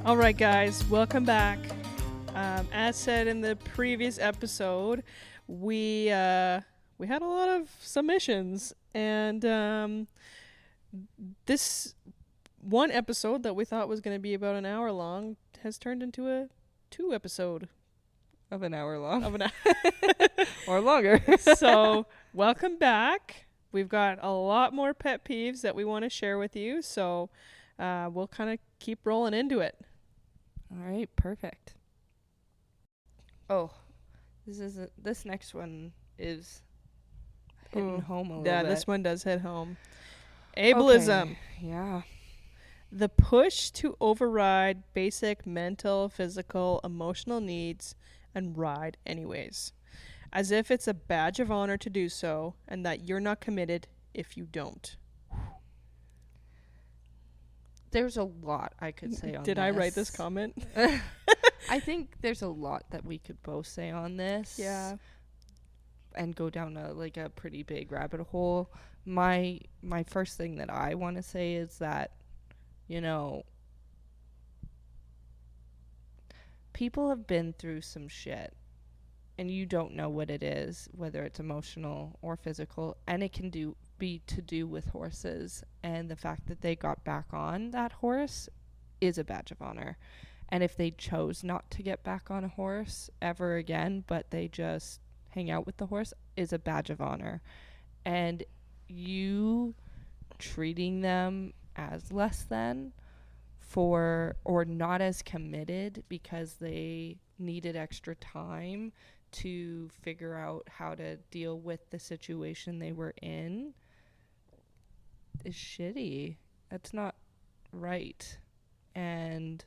All right, guys, welcome back. As said in the previous episode, we had a lot of submissions, and this one episode that we thought was going to be about an hour long has turned into a 2 episode Of an hour long. of an hour. Or longer. So, welcome back. We've got a lot more pet peeves that we want to share with you, so we'll kind of keep rolling into it. All right, perfect. Oh, this next one is hitting home a little bit. Yeah, this one does hit home. Ableism. Okay. Yeah. The push to override basic mental, physical, emotional needs and ride anyways. As if it's a badge of honor to do so, and that you're not committed if you don't. There's a lot I could say on this. Did I write this comment? I think there's a lot that we could both say on this. Yeah. And go down a pretty big rabbit hole. My first thing that I want to say is that, people have been through some shit and you don't know what it is, whether it's emotional or physical, and it can be to do with horses, and the fact that they got back on that horse is a badge of honor. And if they chose not to get back on a horse ever again, but they just hang out with the horse, is a badge of honor. And you treating them as less than or not as committed because they needed extra time to figure out how to deal with the situation they were in is shitty. That's not right. And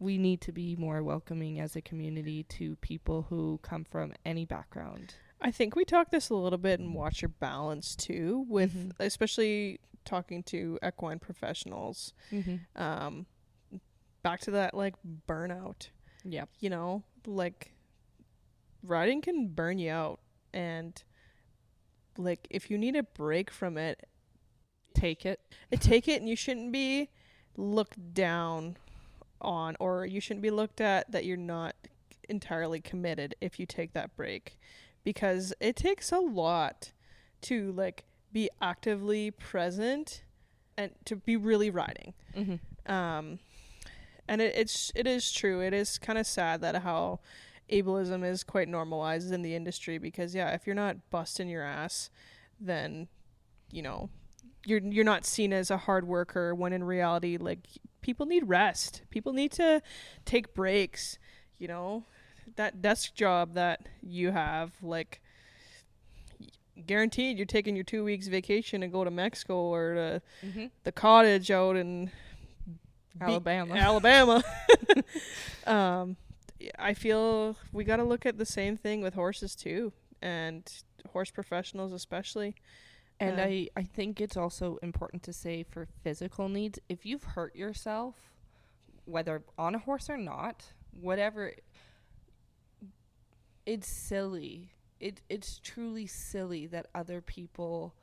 we need to be more welcoming as a community to people who come from any background. I think we talked this a little bit in Watch Your Balance too, with especially talking to equine professionals. Back to that burnout. Yeah. Riding can burn you out, and if you need a break from it, take it. And you shouldn't be looked down on, or you shouldn't be looked at that you're not entirely committed if you take that break, because it takes a lot to be actively present and to be really riding. And it is true. It is kind of sad that how ableism is quite normalized in the industry, because if you're not busting your ass, then you're not seen as a hard worker, when in reality people need rest. People need to take breaks. That desk job that you have, guaranteed you're taking your 2 weeks vacation and go to Mexico or to the cottage out in Alabama. I feel we got to look at the same thing with horses too, and horse professionals especially. And I think it's also important to say, for physical needs, if you've hurt yourself, whether on a horse or not, whatever, it's silly. It's truly silly that other people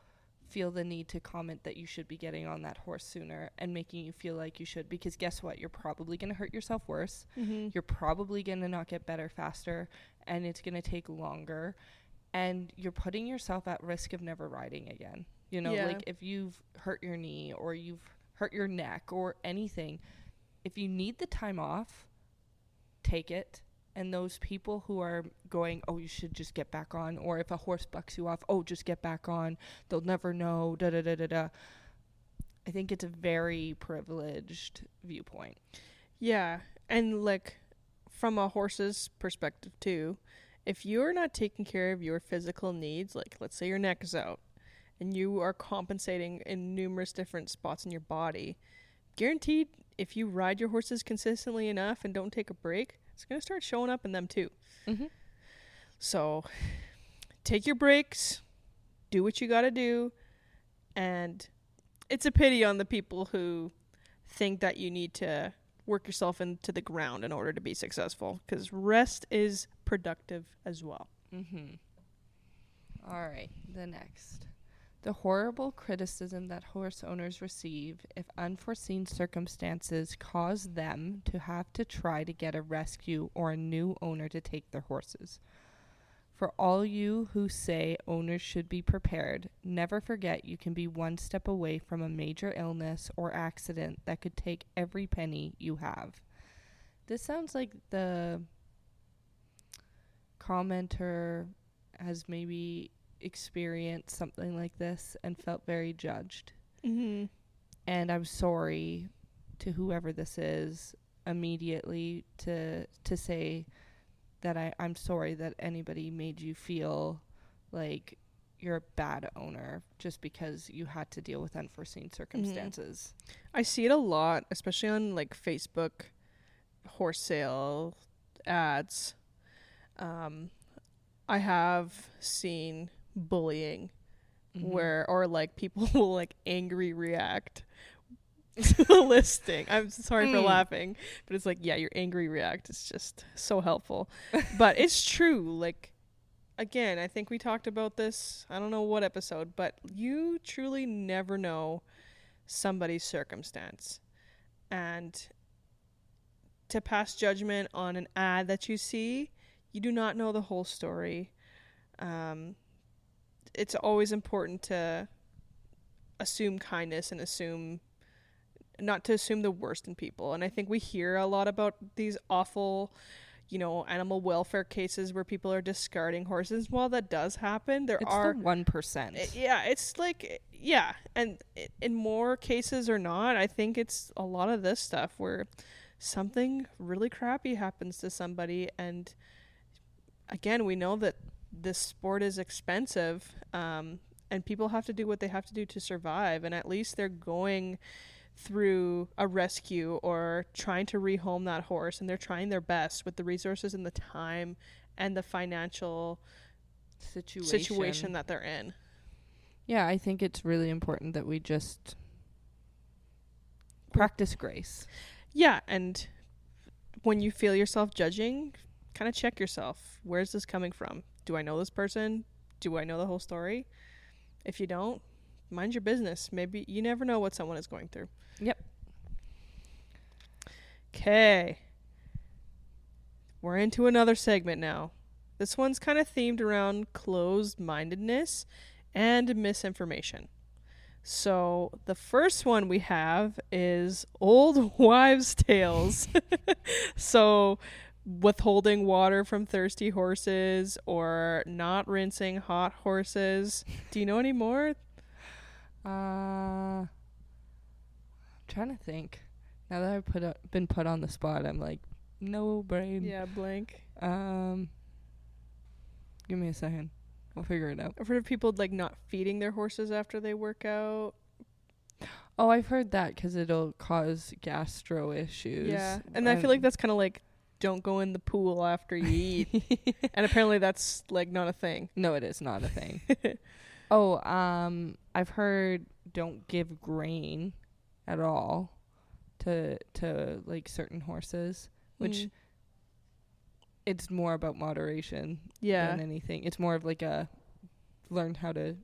feel the need to comment that you should be getting on that horse sooner and making you feel like you should, because guess what? You're probably going to hurt yourself worse. You're probably going to not get better faster, and it's going to take longer, and you're putting yourself at risk of never riding again. If you've hurt your knee or you've hurt your neck or anything, if you need the time off, take it. And those people who are going, oh, you should just get back on, or if a horse bucks you off, oh, just get back on, they'll never know, da-da-da-da-da. I think it's a very privileged viewpoint. Yeah, and from a horse's perspective too, if you're not taking care of your physical needs, let's say your neck is out, and you are compensating in numerous different spots in your body, guaranteed if you ride your horses consistently enough and don't take a break, it's going to start showing up in them too. So take your breaks, do what you got to do. And it's a pity on the people who think that you need to work yourself into the ground in order to be successful, because rest is productive as well. All right. The next. The horrible criticism that horse owners receive if unforeseen circumstances cause them to have to try to get a rescue or a new owner to take their horses. For all you who say owners should be prepared, never forget you can be one step away from a major illness or accident that could take every penny you have. This sounds like the commenter has maybe experienced something like this and felt very judged. Mm-hmm. And I'm sorry to whoever this is immediately to say that I'm sorry that anybody made you feel like you're a bad owner just because you had to deal with unforeseen circumstances. I see it a lot, especially on like Facebook horse sale ads. I have seen bullying or like people will like angry react to the listing. I'm sorry for laughing, but it's like, yeah, your angry react is just so helpful. But it's true. Like, again, I think we talked about this, I don't know what episode, but you truly never know somebody's circumstance. And to pass judgment on an ad that you see, you do not know the whole story. It's always important to assume kindness and not to assume the worst in people. And I think we hear a lot about these awful, animal welfare cases where people are discarding horses. While that does happen, it's the 1%. It's like, and in more cases or not, I think it's a lot of this stuff where something really crappy happens to somebody. And again, we know that this sport is expensive, and people have to do what they have to do to survive. And at least they're going through a rescue or trying to rehome that horse, and they're trying their best with the resources and the time and the financial situation that they're in. Yeah, I think it's really important that we just practice grace. Yeah, and when you feel yourself judging, kind of check yourself. Where's this coming from? Do I know this person? Do I know the whole story? If you don't, mind your business. Maybe you never know what someone is going through. Yep. Okay. We're into another segment now. This one's kind of themed around closed-mindedness and misinformation. So the first one we have is old wives' tales. So withholding water from thirsty horses or not rinsing hot horses. Do you know any more? I'm trying to think. Now that I've been put on the spot, I'm like, no brain. Yeah, blank. Give me a second. We'll figure it out. I've heard of people like not feeding their horses after they work out. Oh, I've heard that because it'll cause gastro issues. Yeah, and I feel like that's kind of like, don't go in the pool after you eat. And apparently that's like not a thing. No, it is not a thing. Oh, I've heard don't give grain at all to like certain horses, which it's more about moderation than anything. It's more of like learn how to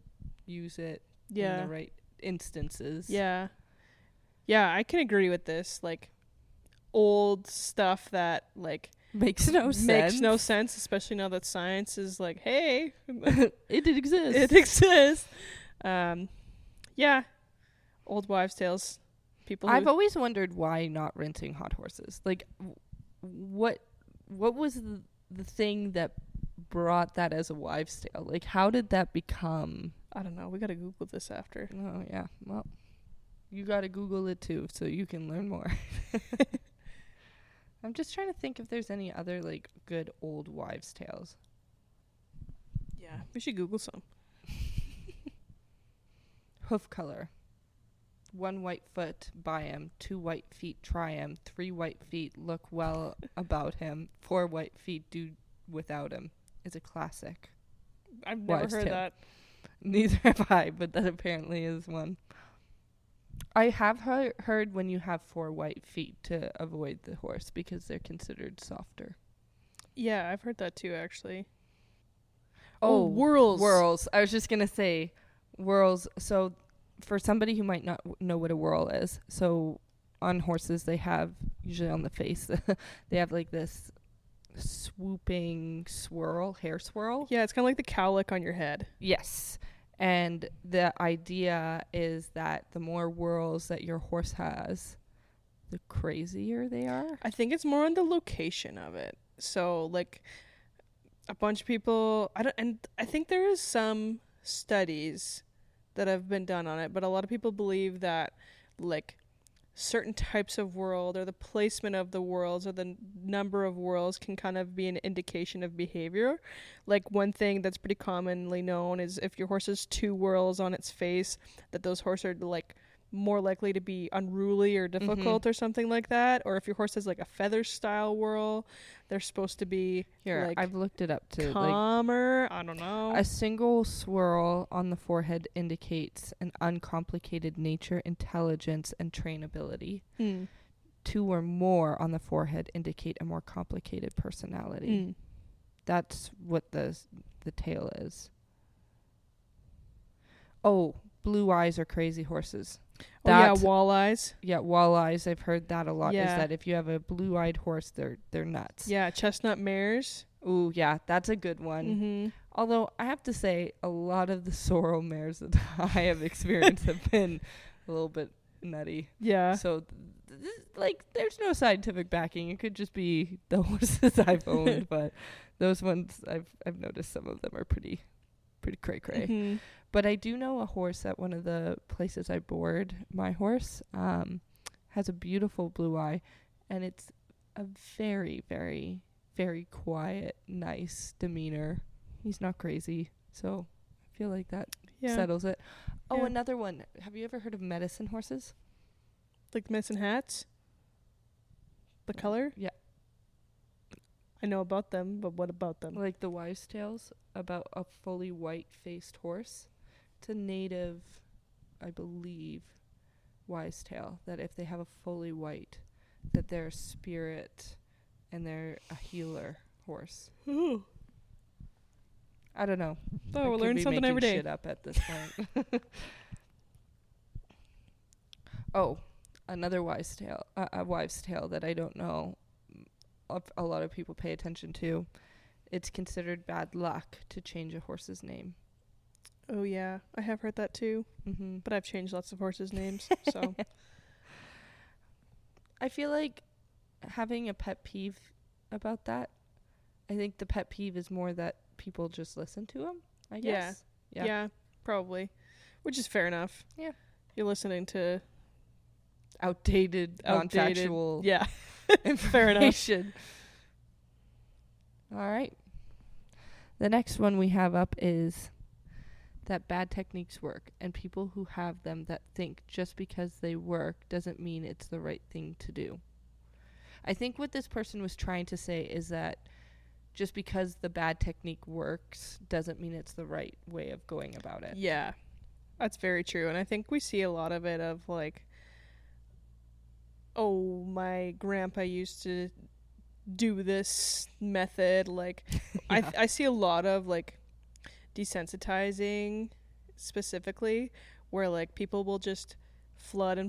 use it in the right instances. Yeah. Yeah, I can agree with this. Like, old stuff that like makes no sense, especially now that science is like, hey, it exists. It exists. Old wives' tales. I've always wondered why not rinsing hot horses. Like, what was the thing that brought that as a wives' tale? Like, how did that become? I don't know. We gotta Google this after. Oh yeah. Well, you gotta Google it too, so you can learn more. I'm just trying to think if there's any other like good old wives' tales. Yeah, we should Google some. Hoof color. 1 white foot, buy him. 2 white feet, try him. 3 white feet, look well about him. 4 white feet, do without him. Is a classic. I've never heard that. Neither have I, but that apparently is one. I have heard when you have 4 white feet to avoid the horse because they're considered softer. Yeah, I've heard that too, actually. Oh, whirls. Whirls. I was just going to say, Whirls. So for somebody who might not know what a whirl is, so on horses they have, usually on the face, they have like this swooping hair swirl. Yeah, it's kind of like the cowlick on your head. Yes. And the idea is that the more whirls that your horse has, the crazier they are. I think it's more on the location of it. So like a bunch of people, I think there is some studies that have been done on it, but a lot of people believe that like certain types of whirl or the placement of the whirls or the number of whirls can kind of be an indication of behavior. Like one thing that's pretty commonly known is if your horse has 2 whirls on its face, that those horses are like more likely to be unruly or difficult or something like that. Or if your horse has like a feather style whirl, they're supposed to be like I've looked it up too. Calmer. I don't know. A single swirl on the forehead indicates an uncomplicated nature, intelligence, and trainability. 2 or more on the forehead indicate a more complicated personality. That's what the tail is. Oh, blue eyes are crazy horses. Walleyes. Yeah, walleyes. I've heard that a lot. Yeah. Is that if you have a blue-eyed horse, they're nuts. Yeah, chestnut mares. Ooh, yeah, that's a good one. Although I have to say, a lot of the sorrel mares that I have experienced have been a little bit nutty. Yeah. So, there's no scientific backing. It could just be the horses I've owned, but those ones I've noticed some of them are pretty cray cray. But I do know a horse at one of the places I board my horse has a beautiful blue eye, and it's a very, very, very quiet, nice demeanor. He's not crazy, so I feel like that settles it. Oh, Yeah. another one. Have you ever heard of medicine horses? Like medicine hats? The color? Yeah. I know about them, but what about them? Like the wives' tales about a fully white-faced horse. It's a native, I believe, wise tale that if they have a fully white, that they're a spirit and they're a healer horse. Ooh. I don't know. Oh, we'll learn something every day. Shit up at this point. Oh, another wise tale, a wives' tale that I don't know if a lot of people pay attention to. It's considered bad luck to change a horse's name. Oh, yeah. I have heard that too. But I've changed lots of horses' names, so. I feel like having a pet peeve about that, I think the pet peeve is more that people just listen to them, I guess. Yeah, probably. Which is fair enough. Yeah. You're listening to outdated non-factual yeah. Fair enough. information. All right. The next one we have up is that bad techniques work, and people who have them that think just because they work doesn't mean it's the right thing to do. I think what this person was trying to say is that just because the bad technique works doesn't mean it's the right way of going about it. Yeah. That's very true. And I think we see a lot of it of like, oh, my grandpa used to do this method. Like, Yeah. I see a lot of like desensitizing specifically where like people will just flood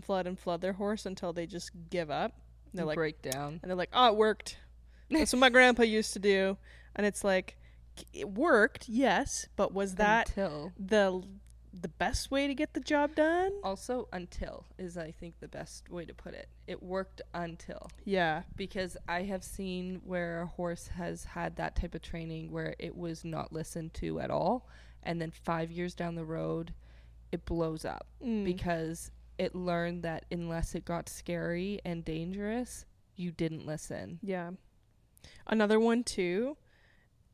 their horse until they just give up. And they're like, break down. and they're like, oh, it worked. That's what my grandpa used to do. And it's like, it worked, yes, but was that Until. the best way to get the job done? Also, until is, I think, the best way to put it. It worked until. Yeah. Because I have seen where a horse has had that type of training where it was not listened to at all. And then 5 years down the road, it blows up. Because it learned that unless it got scary and dangerous, you didn't listen. Yeah. Another one, too,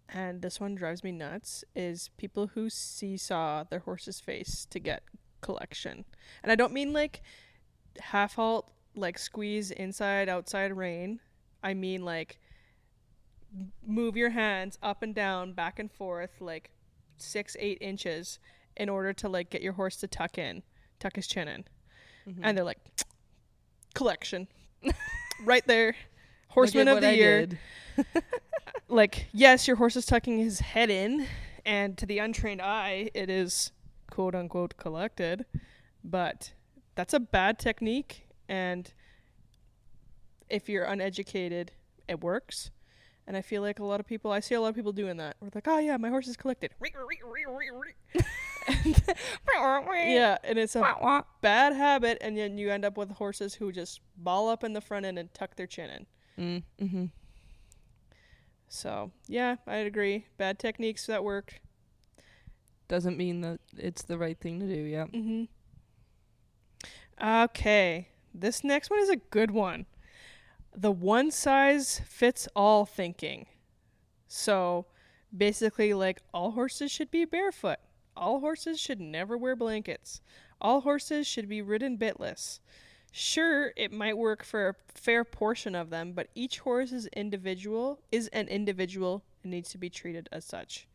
and this one drives me nuts, is people who seesaw their horse's face to get collection. And I don't mean like half halt, like squeeze inside, outside rein. I mean like move your hands up and down, back and forth, like 6-8 inches in order to like get your horse to tuck his chin in. And they're like, collection. Right there. Horseman of the year. Like, yes, your horse is tucking his head in, and to the untrained eye, it is quote unquote collected, but that's a bad technique. And if you're uneducated, it works. And I feel like I see a lot of people doing that. We're like, oh yeah, my horse is collected. Yeah, and it's a bad habit, and then you end up with horses who just ball up in the front end and tuck their chin in. Mm-hmm. So, yeah, I'd agree. Bad techniques that work. Doesn't mean that it's the right thing to do, yeah. Mm-hmm. Okay, this next one is a good one. The one-size-fits-all thinking. So, basically, like, all horses should be barefoot. All horses should never wear blankets. All horses should be ridden bitless. Sure, it might work for a fair portion of them, but each horse is an individual and needs to be treated as such.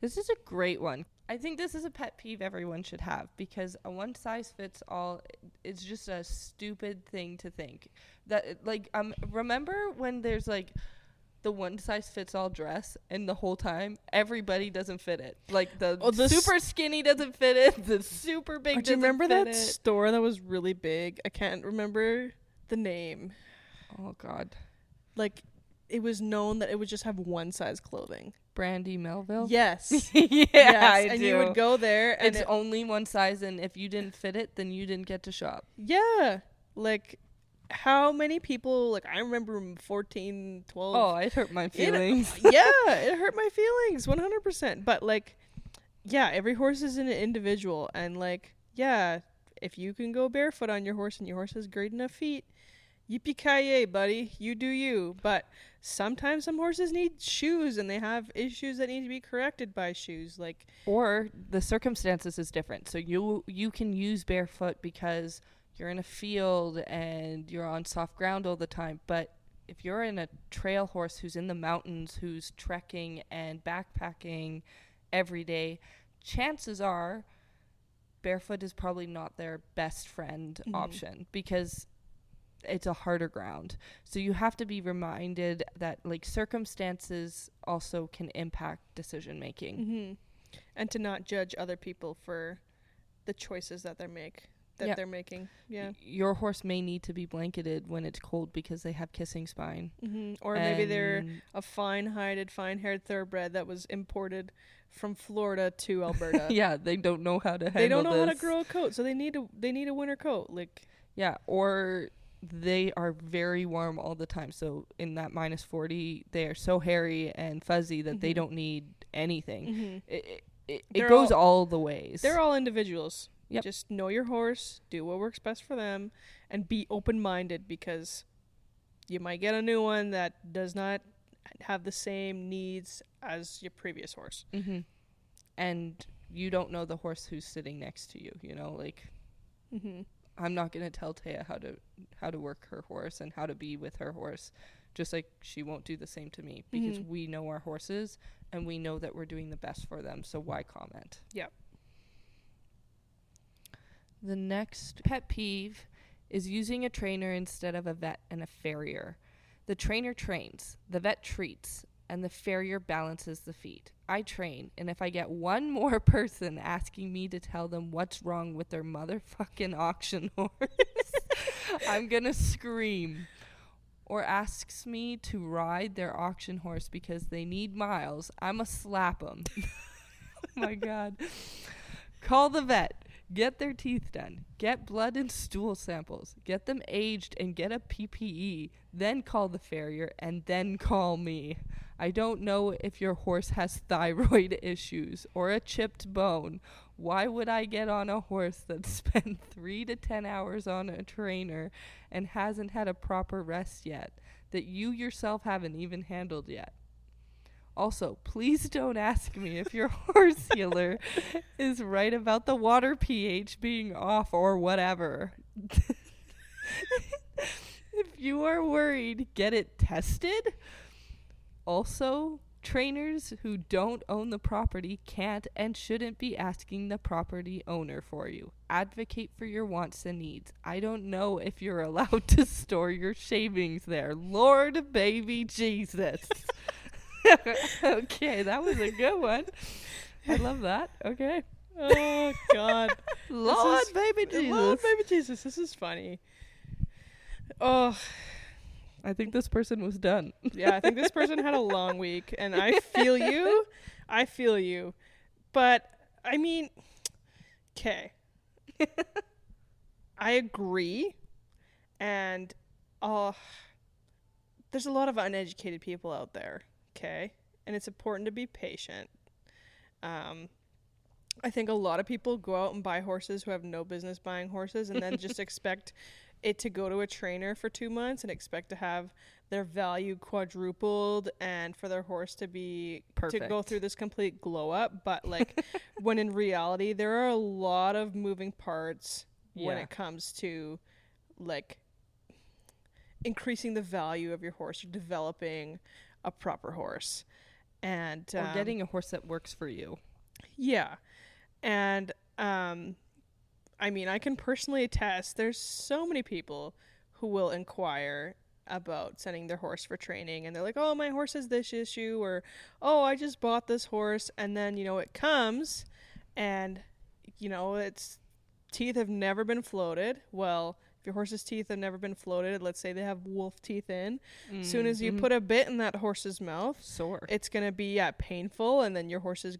This is a great one. I think this is a pet peeve everyone should have, because a one-size-fits-all is just a stupid thing to think. That, like, remember when there's, like, the one-size-fits-all dress, and the whole time everybody doesn't fit it. Like, the super skinny doesn't fit it, the super big doesn't fit it. Do you remember that store that was really big? I can't remember the name. Oh, God. Like, it was known that it would just have one size clothing. Brandy Melville? Yes. Yes, I do. You would go there, and it's only one size, and if you didn't fit it, then you didn't get to shop. Yeah. Like, how many people, like, I remember 14, 12. Oh, it hurt my feelings. It hurt my feelings, 100%. But, like, yeah, every horse is an individual. And, like, yeah, if you can go barefoot on your horse and your horse has great enough feet, yippee-ki-yay, buddy. You do you. But sometimes some horses need shoes, and they have issues that need to be corrected by shoes. Like, or the circumstances is different. So you can use barefoot because you're in a field and you're on soft ground all the time. But if you're in a trail horse who's in the mountains, who's trekking and backpacking every day, chances are barefoot is probably not their best friend option, because it's a harder ground. So you have to be reminded that, like, circumstances also can impact decision making. Mm-hmm. And to not judge other people for the choices that they're making. Yeah. Your horse may need to be blanketed when it's cold because they have kissing spine. Mm-hmm. Or maybe they're a fine-hided, fine-haired thoroughbred that was imported from Florida to Alberta. Yeah, they don't know how to handle this. They don't know how to grow a coat, so they need a winter coat. Like, yeah, or they are very warm all the time. So in that minus 40, they are so hairy and fuzzy that they don't need anything. It goes all the ways. They're all individuals. Yep. Just know your horse, do what works best for them, and be open-minded, because you might get a new one that does not have the same needs as your previous horse. Mm-hmm. And you don't know the horse who's sitting next to you, you know, like, I'm not going to tell Taya how to work her horse and how to be with her horse, just like she won't do the same to me, because we know our horses and we know that we're doing the best for them. So why comment? Yep. The next pet peeve is using a trainer instead of a vet and a farrier. The trainer trains, the vet treats, and the farrier balances the feet. I train, and if I get one more person asking me to tell them what's wrong with their motherfucking auction horse, I'm gonna scream. Or asks me to ride their auction horse because they need miles, I'ma slap them. Oh my God. Call the vet. Get their teeth done. Get blood and stool samples. Get them aged and get a PPE. Then call the farrier and then call me. I don't know if your horse has thyroid issues or a chipped bone. Why would I get on a horse that spent 3 to 10 hours on a trainer and hasn't had a proper rest yet, that you yourself haven't even handled yet? Also, please don't ask me if your horse healer is right about the water pH being off or whatever. If you are worried, get it tested. Also, trainers who don't own the property can't and shouldn't be asking the property owner for you. Advocate for your wants and needs. I don't know if you're allowed to store your shavings there. Lord baby Jesus. Okay, that was a good one. I love that. Okay. Oh, God. Lord, baby Jesus. Lord, baby Jesus. This is funny. Oh, I think this person was done. yeah. I think this person had a long week, and I feel you. I feel you. But, I mean, okay. I agree. And, there's a lot of uneducated people out there. Okay. And it's important to be patient. I think a lot of people go out and buy horses who have no business buying horses and then just expect it to go to a trainer for 2 months and expect to have their value quadrupled and for their horse to be Perfect. to go through this complete glow up. But like when in reality, there are a lot of moving parts when it comes to like increasing the value of your horse or developing a proper horse. And Or getting a horse that works for you. Yeah. And I mean, I can personally attest there's so many people who will inquire about sending their horse for training, and they're like, oh, my horse has this issue, or oh, I just bought this horse, and then it comes and its teeth have never been floated. Well, if your horse's teeth have never been floated, let's say they have wolf teeth in, soon as you put a bit in that horse's mouth, sore, it's gonna be painful, and then your horse is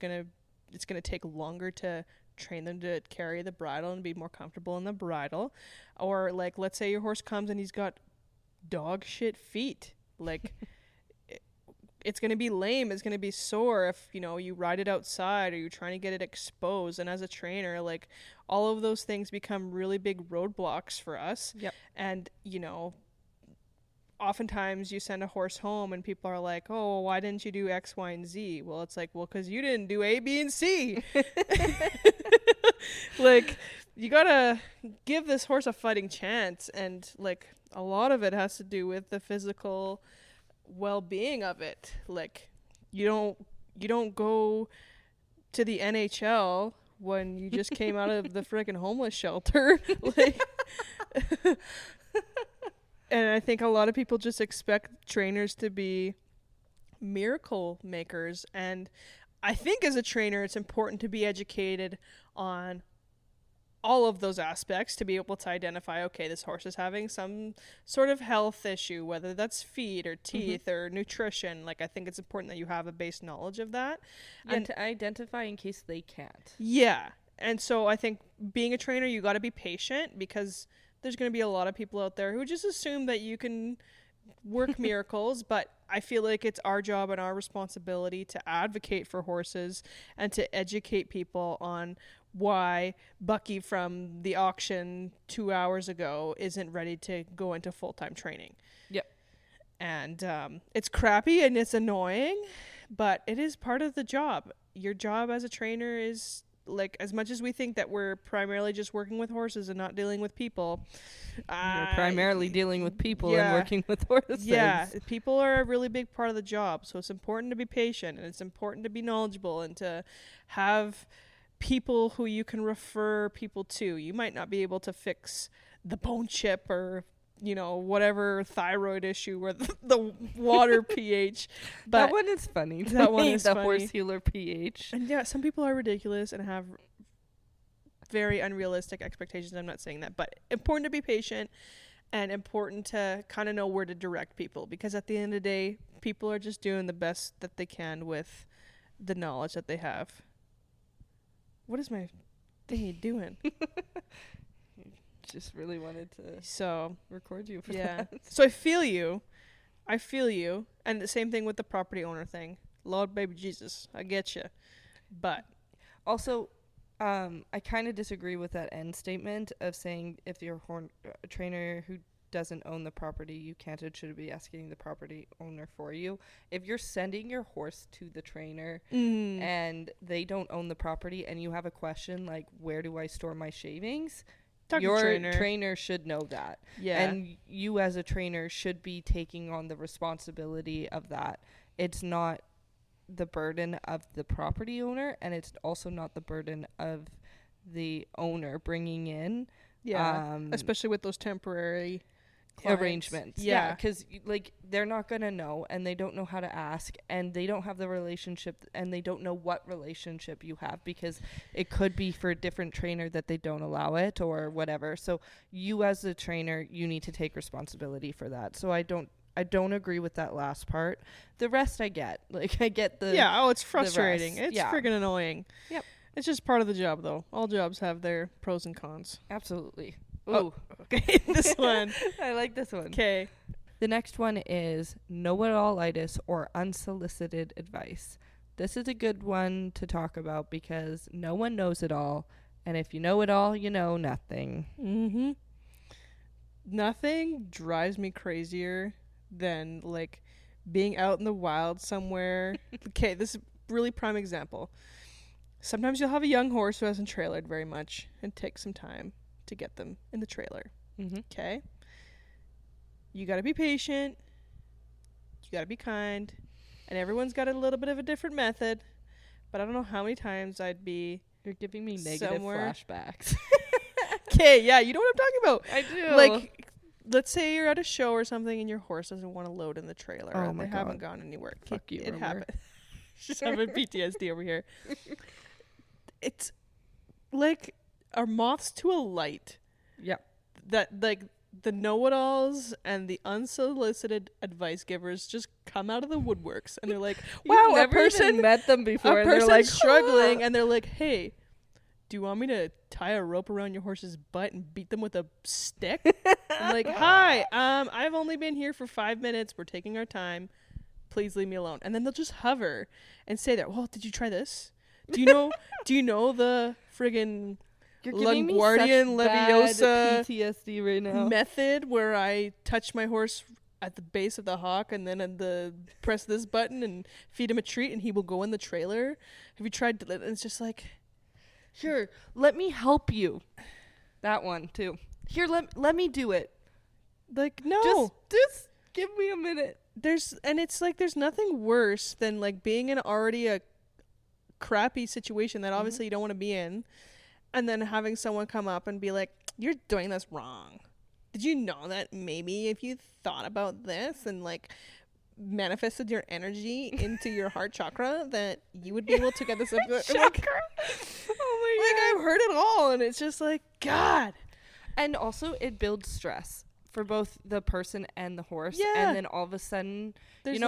it's gonna take longer to train them to carry the bridle and be more comfortable in the bridle. Or like, let's say your horse comes and he's got dog shit feet, like it's gonna be lame, it's gonna be sore if you ride it outside or you're trying to get it exposed. And as a trainer, like, all of those things become really big roadblocks for us. Yep. And oftentimes you send a horse home and people are like, oh, why didn't you do X, Y, and Z? Well, it's like, well, because you didn't do A, B, and C. Like, you gotta give this horse a fighting chance. And like, a lot of it has to do with the physical well-being of it. Like, you don't go to the NHL when you just came out of the freaking homeless shelter. Like, and I think a lot of people just expect trainers to be miracle makers. And I think as a trainer, it's important to be educated on all of those aspects to be able to identify, okay, this horse is having some sort of health issue, whether that's feet or teeth or nutrition. Like, I think it's important that you have a base knowledge of that. Yeah, and to identify in case they can't. Yeah. And so I think being a trainer, you got to be patient, because there's going to be a lot of people out there who just assume that you can work miracles. But I feel like it's our job and our responsibility to advocate for horses and to educate people on why Bucky from the auction 2 hours ago isn't ready to go into full-time training. Yep. And it's crappy and it's annoying, but it is part of the job. Your job as a trainer is, like, as much as we think that we're primarily just working with horses and not dealing with people, you're primarily dealing with people and working with horses. Yeah, people are a really big part of the job. So it's important to be patient, and it's important to be knowledgeable, and to have people who you can refer people to. You might not be able to fix the bone chip or whatever thyroid issue or the water pH. But that one is funny. That one is the funny. horse healer pH. And yeah, some people are ridiculous and have very unrealistic expectations. I'm not saying that, but important to be patient and important to kind of know where to direct people, because at the end of the day, people are just doing the best that they can with the knowledge that they have. What is my thingy doing? Just really wanted to record you for that. that. So I feel you. And the same thing with the property owner thing. Lord baby Jesus, I get you. But also, I kind of disagree with that end statement of saying if you're a trainer who doesn't own the property, you can't and should be asking the property owner for you. If you're sending your horse to the trainer and they don't own the property and you have a question like, where do I store my shavings? Your trainer should know that. Yeah. And you as a trainer should be taking on the responsibility of that. It's not the burden of the property owner, and it's also not the burden of the owner bringing in. Yeah. Especially with those temporary clients. Yeah, because like they're not gonna know, and they don't know how to ask, and they don't have the relationship, and they don't know what relationship you have, because it could be for a different trainer that they don't allow it or whatever. So you as a trainer, you need to take responsibility for that. So I don't agree with that last part. The rest I get. Like I get the it's frustrating. It's friggin' annoying. Yep. It's just part of the job, though. All jobs have their pros and cons. Absolutely. Ooh. Oh, okay. This one. I like this one. Okay. The next one is know-it-all-itis or unsolicited advice. This is a good one to talk about because no one knows it all. And if you know it all, you know nothing. Mm-hmm. Nothing drives me crazier than, like, being out in the wild somewhere. Okay, this is a really prime example. Sometimes you'll have a young horse who hasn't trailered very much and take some time to get them in the trailer. Okay? You got to be patient. You got to be kind. And everyone's got a little bit of a different method. But I don't know how many times I'd be... You're giving me negative flashbacks. Okay, yeah, you know what I'm talking about. I do. Like, let's say you're at a show or something and your horse doesn't want to load in the trailer. Oh and my they God. haven't gone anywhere. Fuck you, It Rumor. happened. Just having PTSD over here. It's like our moths to a light. Yep. That, like, the know-it-alls and the unsolicited advice givers just come out of the woodworks and they're like, wow, You've never even met them before. a And they're person's like struggling and they're like, hey, do you want me to tie a rope around your horse's butt and beat them with a stick? I'm like, hi, I've only been here for 5 minutes. We're taking our time. Please leave me alone. And then they'll just hover and say that, well, did you try this? Do you know the friggin' LaGuardian Leviosa PTSD right now. method where I touch my horse at the base of the hock and then press this button and feed him a treat and he will go in the trailer? Have you tried? And it's just like, Sure, let me help you. That one too. Here, let me do it. like, no. Just give me a minute. It's like there's nothing worse than like being in already a crappy situation that obviously you don't want to be in, and then having someone come up and be like, you're doing this wrong. Did you know that maybe if you thought about this and like manifested your energy into your heart chakra that you would be able to get this up? Chakra. Oh my God. I've heard it all, and it's just like, God. And also it builds stress for both the person and the horse. Yeah. And then all of a sudden, There's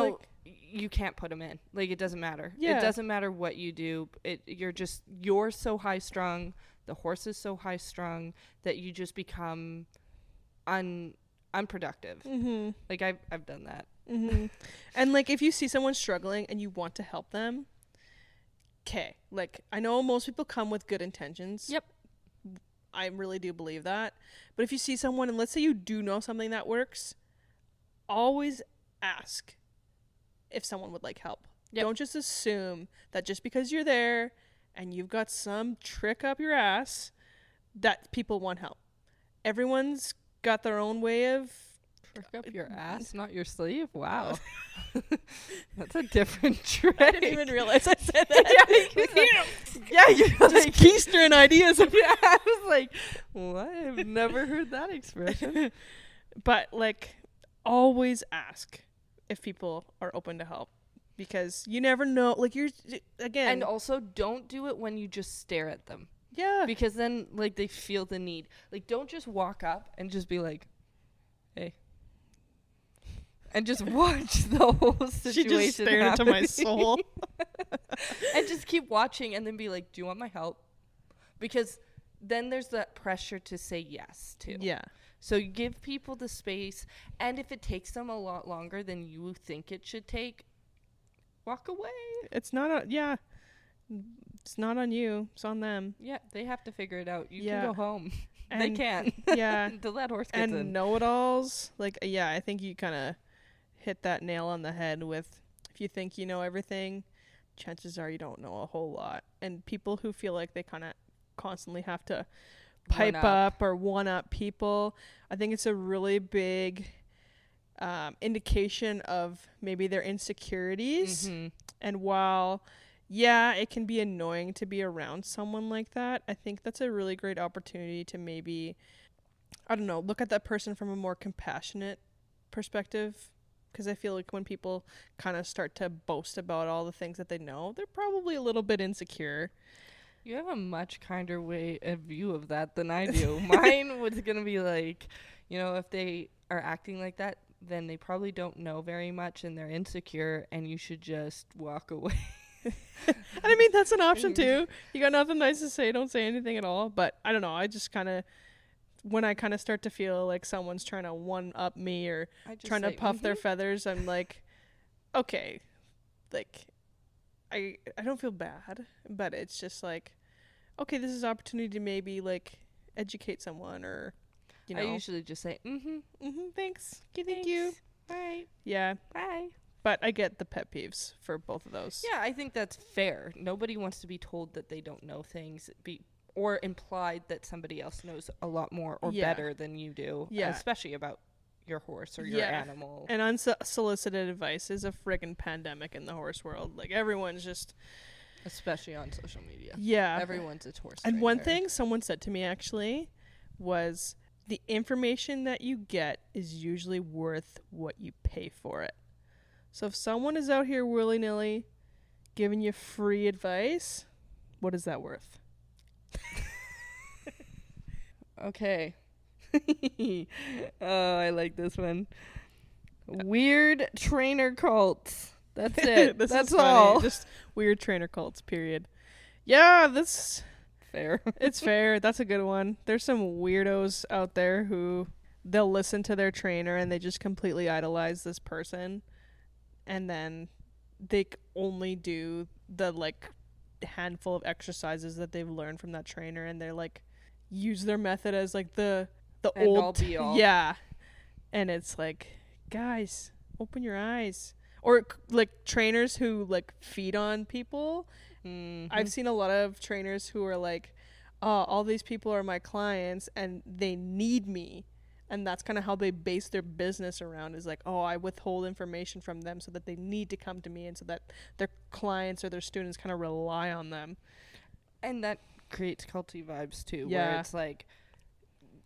you can't put them in. Like, it doesn't matter. Yeah. It doesn't matter what you do. You're so high strung. The horse is so high strung that you just become unproductive. Mm-hmm. Like I've done that. Mm-hmm. And like, if you see someone struggling and you want to help them, okay, like, I know most people come with good intentions. Yep. I really do believe that. But if you see someone, and let's say you do know something that works, always ask if someone would like help. Yep. Don't just assume that just because you're there and you've got some trick up your ass that people want help. Everyone's got their own way of... Trick up your ass, not your sleeve? Wow. That's a different trick. I didn't even realize I said that. You're Just like, keistering ideas. yeah, I was like, what? I've never heard that expression. But like, always ask if people are open to help, because you never know. Like, you're again, And also, don't do it when you just stare at them, yeah, because then like they feel the need. Like, don't just walk up and just be like, hey. And just watch the whole situation. She just stared into my soul. And just keep watching and then be like, do you want my help? Because then there's that pressure to say yes too. Yeah. So you give people the space, and if it takes them a lot longer than you think it should take, walk away. It's not it's not on you. It's on them. Yeah, they have to figure it out. You Yeah. can go home. And they can. Yeah. Until that horse gets And in. know-it-alls, like, yeah, I think you kind of hit that nail on the head with, if you think you know everything, chances are you don't know a whole lot. And people who feel like they kind of constantly have to pipe up or one-up people, I think it's a really big indication of maybe their insecurities. Mm-hmm. And while, yeah, it can be annoying to be around someone like that, I think that's a really great opportunity to maybe I don't know, look at that person from a more compassionate perspective. Because I feel like when people kind of start to boast about all the things that they know, they're probably a little bit insecure. You have a much kinder view of that than I do. Mine was going to be like, you know, if they are acting like that, then they probably don't know very much and they're insecure and you should just walk away. And I mean, that's an option too. You got nothing nice to say, don't say anything at all. But I don't know, I just kind of, when I kind of start to feel like someone's trying to one-up me or trying to puff their feathers, I'm like, okay, like, I don't feel bad, but it's just like, okay, this is an opportunity to maybe, like, educate someone or, you know. I usually just say, thanks. Thank you. Bye. Yeah. Bye. But I get the pet peeves for both of those. Yeah, I think that's fair. Nobody wants to be told that they don't know things, or implied that somebody else knows a lot more or better than you do, especially about your horse or your animal. And unsolicited advice is a friggin' pandemic in the horse world. Like, everyone's just... Especially on social media. Yeah. Everyone's a horse And trainer. one thing someone said to me, actually, was the information that you get is usually worth what you pay for it. So if someone is out here willy-nilly giving you free advice, what is that worth? Okay. Oh, I like this one. Weird trainer cults. That's it. That's all. Just weird trainer cults, period. Yeah, that's fair. It's fair. That's a good one. There's some weirdos out there who they'll listen to their trainer and they just completely idolize this person. And then they only do the, like, handful of exercises that they've learned from that trainer, and they're like use their method as like the end old all be all. Yeah. And it's like, guys, open your eyes. Or like trainers who like feed on people. I've seen a lot of trainers who are like, oh, all these people are my clients and they need me. And that's kind of how they base their business around, is like, oh, I withhold information from them so that they need to come to me, and so that their clients or their students kind of rely on them. And that creates culty vibes too, where it's like,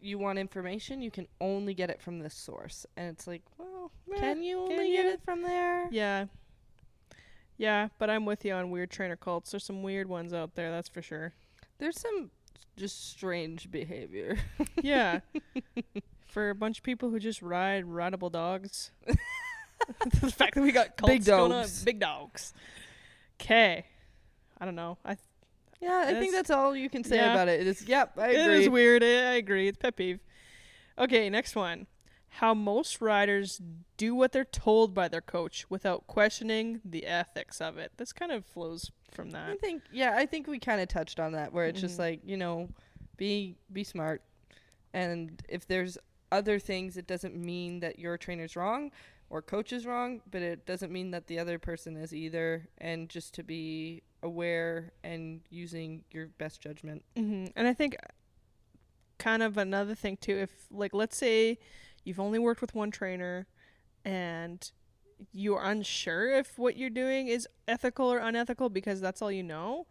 you want information, you can only get it from this source. And it's like, well, can you only get it from there? Yeah. Yeah, but I'm with you on weird trainer cults. There's some weird ones out there, that's for sure. There's some just strange behavior. Yeah. For a bunch of people who just ride rideable dogs. The fact that we got cults going on. Big dogs. Okay. I don't know. I think that's all you can say about it. It's, I agree. It is weird. I agree. It's pet peeve. Okay, next one. How most riders do what they're told by their coach without questioning the ethics of it. This kind of flows from that. I think we kind of touched on that, where it's just like, you know, be smart. And if there's other things, it doesn't mean that your trainer's wrong or coach is wrong, but it doesn't mean that the other person is either. And just to be aware and using your best judgment. And I think kind of another thing too, if like, let's say you've only worked with one trainer and you're unsure if what you're doing is ethical or unethical because that's all you know,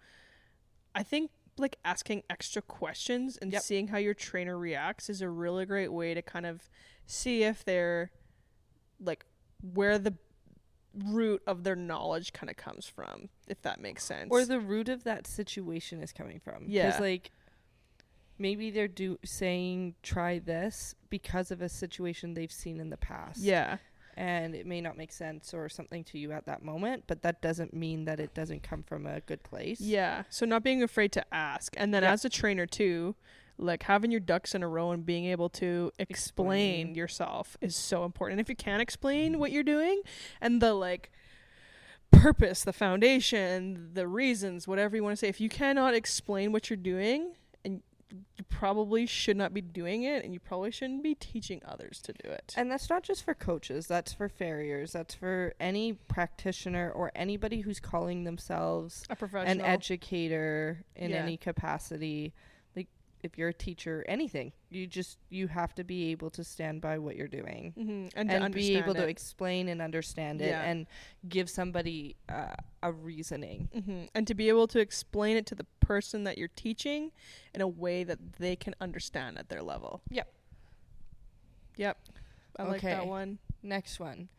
I think like asking extra questions and seeing how your trainer reacts is a really great way to kind of see if they're like where the root of their knowledge kind of comes from, if that makes sense, or the root of that situation is coming from. Because like maybe they're saying try this because of a situation they've seen in the past. And it may not make sense or something to you at that moment, but that doesn't mean that it doesn't come from a good place. So not being afraid to ask. And then as a trainer too, like having your ducks in a row and being able to explain yourself is so important. And if you can't explain what you're doing and the like purpose, the foundation, the reasons, whatever you want to say, if you cannot explain what you're doing, and you probably should not be doing it, and you probably shouldn't be teaching others to do it. And that's not just for coaches, that's for farriers, that's for any practitioner or anybody who's calling themselves a professional, an educator in any capacity. Like if you're a teacher, anything, you have to be able to stand by what you're doing and be able to explain and understand it and give somebody a reasoning. And to be able to explain it to the person that you're teaching in a way that they can understand at their level. Yep. I like that one. Next one.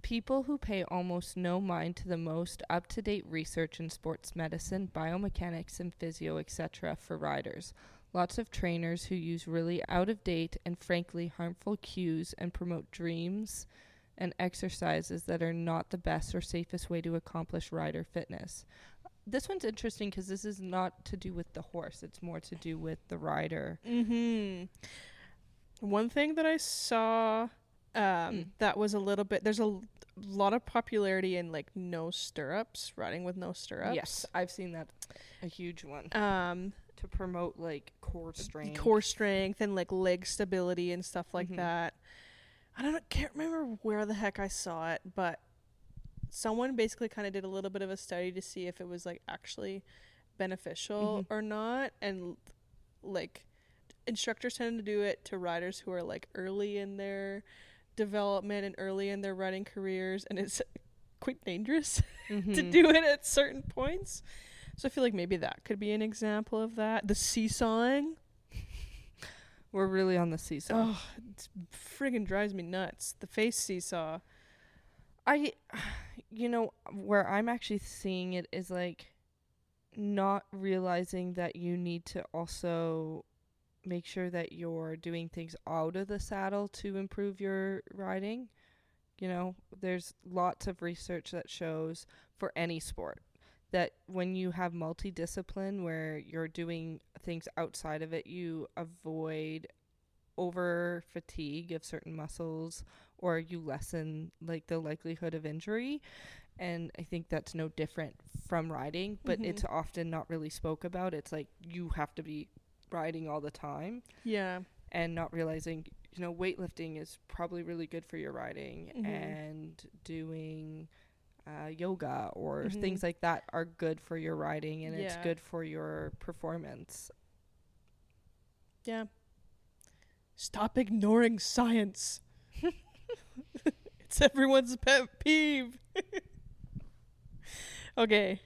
People who pay almost no mind to the most up-to-date research in sports medicine, biomechanics, and physio, etc. for riders. Lots of trainers who use really out-of-date and frankly harmful cues and promote dreams and exercises that are not the best or safest way to accomplish rider fitness. This one's interesting because this is not to do with the horse. It's more to do with the rider. Mm-hmm. One thing that I saw that was a little bit... There's a lot of popularity in, like, no stirrups, riding with no stirrups. Yes, I've seen that. A huge one. To promote, like, core strength and, like, leg stability and stuff like that. Can't remember where the heck I saw it, but someone basically kind of did a little bit of a study to see if it was, like, actually beneficial or not. And, like, instructors tend to do it to riders who are, like, early in their development and early in their riding careers, and it's quite dangerous to do it at certain points. So I feel like maybe that could be an example of that. The seesawing. We're really on the seesaw. Oh, it friggin' drives me nuts. The face seesaw. Where I'm actually seeing it is, like, not realizing that you need to also make sure that you're doing things out of the saddle to improve your riding. You know, there's lots of research that shows for any sport that when you have multidiscipline where you're doing things outside of it, you avoid over fatigue of certain muscles, or you lessen, like, the likelihood of injury. And I think that's no different from riding, but it's often not really spoke about. It's like you have to be riding all the time. Yeah. And not realizing, weightlifting is probably really good for your riding, and doing yoga or things like that are good for your riding, and it's good for your performance. Yeah. Stop ignoring science. It's everyone's pet peeve. Okay.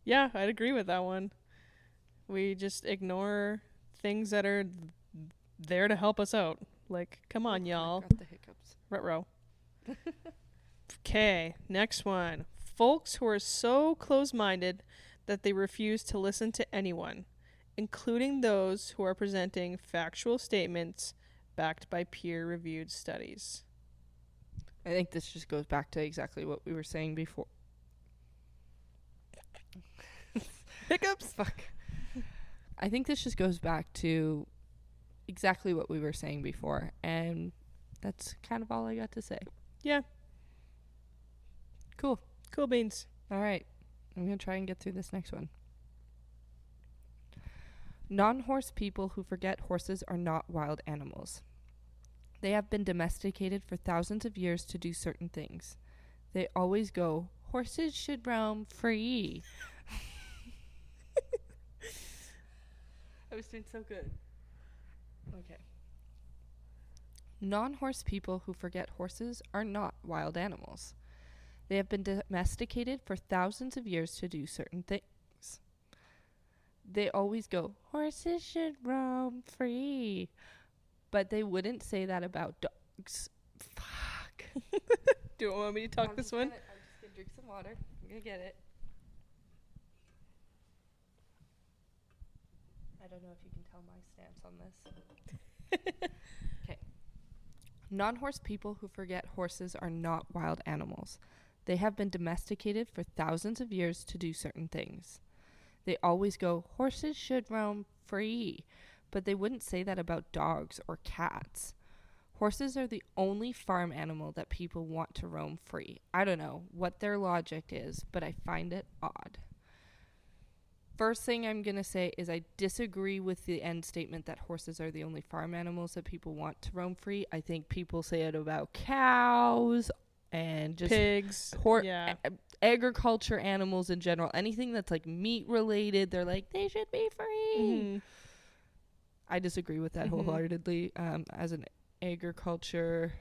Yeah, I'd agree with that one. We just ignore things that are there to help us out. Like, come on, y'all. Got the hiccups. Ruh-roh. Okay, next one. Folks who are so close-minded that they refuse to listen to anyone, including those who are presenting factual statements backed by peer-reviewed studies. I think this just goes back to exactly what we were saying before. Hiccups? Fuck. I think this just goes back to exactly what we were saying before, and that's kind of all I got to say. Yeah. Cool. Cool beans. All right. I'm going to try and get through this next one. Non-horse people who forget horses are not wild animals. They have been domesticated for thousands of years to do certain things. They always go, horses should roam free. I was doing so good. Okay. Non-horse people who forget horses are not wild animals. They have been domesticated for thousands of years to do certain things. They always go, horses should roam free. But they wouldn't say that about dogs. Fuck. Do you want me to talk this one? I'm just going to drink some water. I'm going to get it. I don't know if you can tell my stance on this. Okay. Non-horse people who forget horses are not wild animals. They have been domesticated for thousands of years to do certain things. They always go, horses should roam free. But they wouldn't say that about dogs or cats. Horses are the only farm animal that people want to roam free. I don't know what their logic is, but I find it odd. First thing I'm going to say is I disagree with the end statement that horses are the only farm animals that people want to roam free. I think people say it about cows and just pigs, agriculture animals in general. Anything that's like meat related, they're like, they should be free. I disagree with that wholeheartedly as an agriculture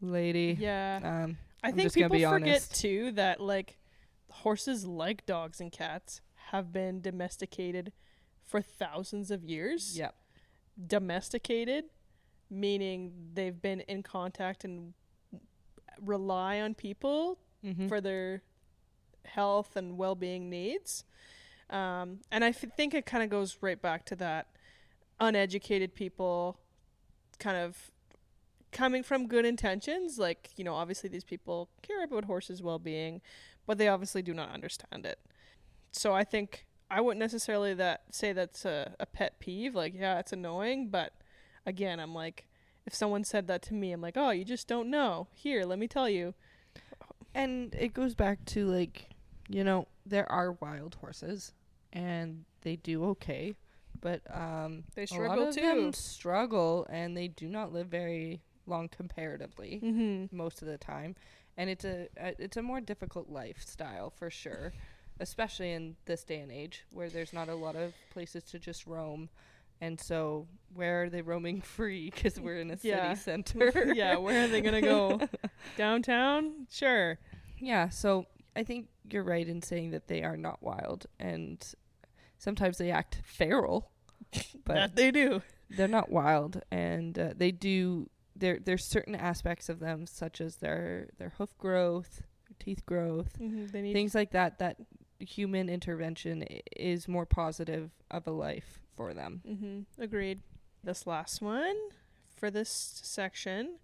lady. Yeah. I I'm think just gonna people be forget honest. too that, like, horses, like dogs and cats, have been domesticated for thousands of years. Yep. Domesticated, meaning they've been in contact and rely on people for their health and well-being needs. And I think it kind of goes right back to that uneducated people kind of coming from good intentions. Like, you know, obviously these people care about horses' well-being, but they obviously do not understand it. So I think I wouldn't necessarily say that's a pet peeve. Like, yeah, it's annoying, but again, I'm like, if someone said that to me, I'm like, oh, you just don't know. Here, let me tell you. And it goes back to, like, you know, there are wild horses, and they do okay, but They a struggle lot of too. them struggle, and they do not live very long comparatively most of the time. And it's a more difficult lifestyle for sure, especially in this day and age where there's not a lot of places to just roam. And so where are they roaming free? Because we're in a city center. Yeah, where are they going to go? Downtown? Sure. Yeah, so I think you're right in saying that they are not wild. And sometimes they act feral. But that they do. They're not wild. And they do... There's certain aspects of them, such as their hoof growth, their teeth growth, They need things like that human intervention is more positive of a life for them. Agreed. This last one for this section: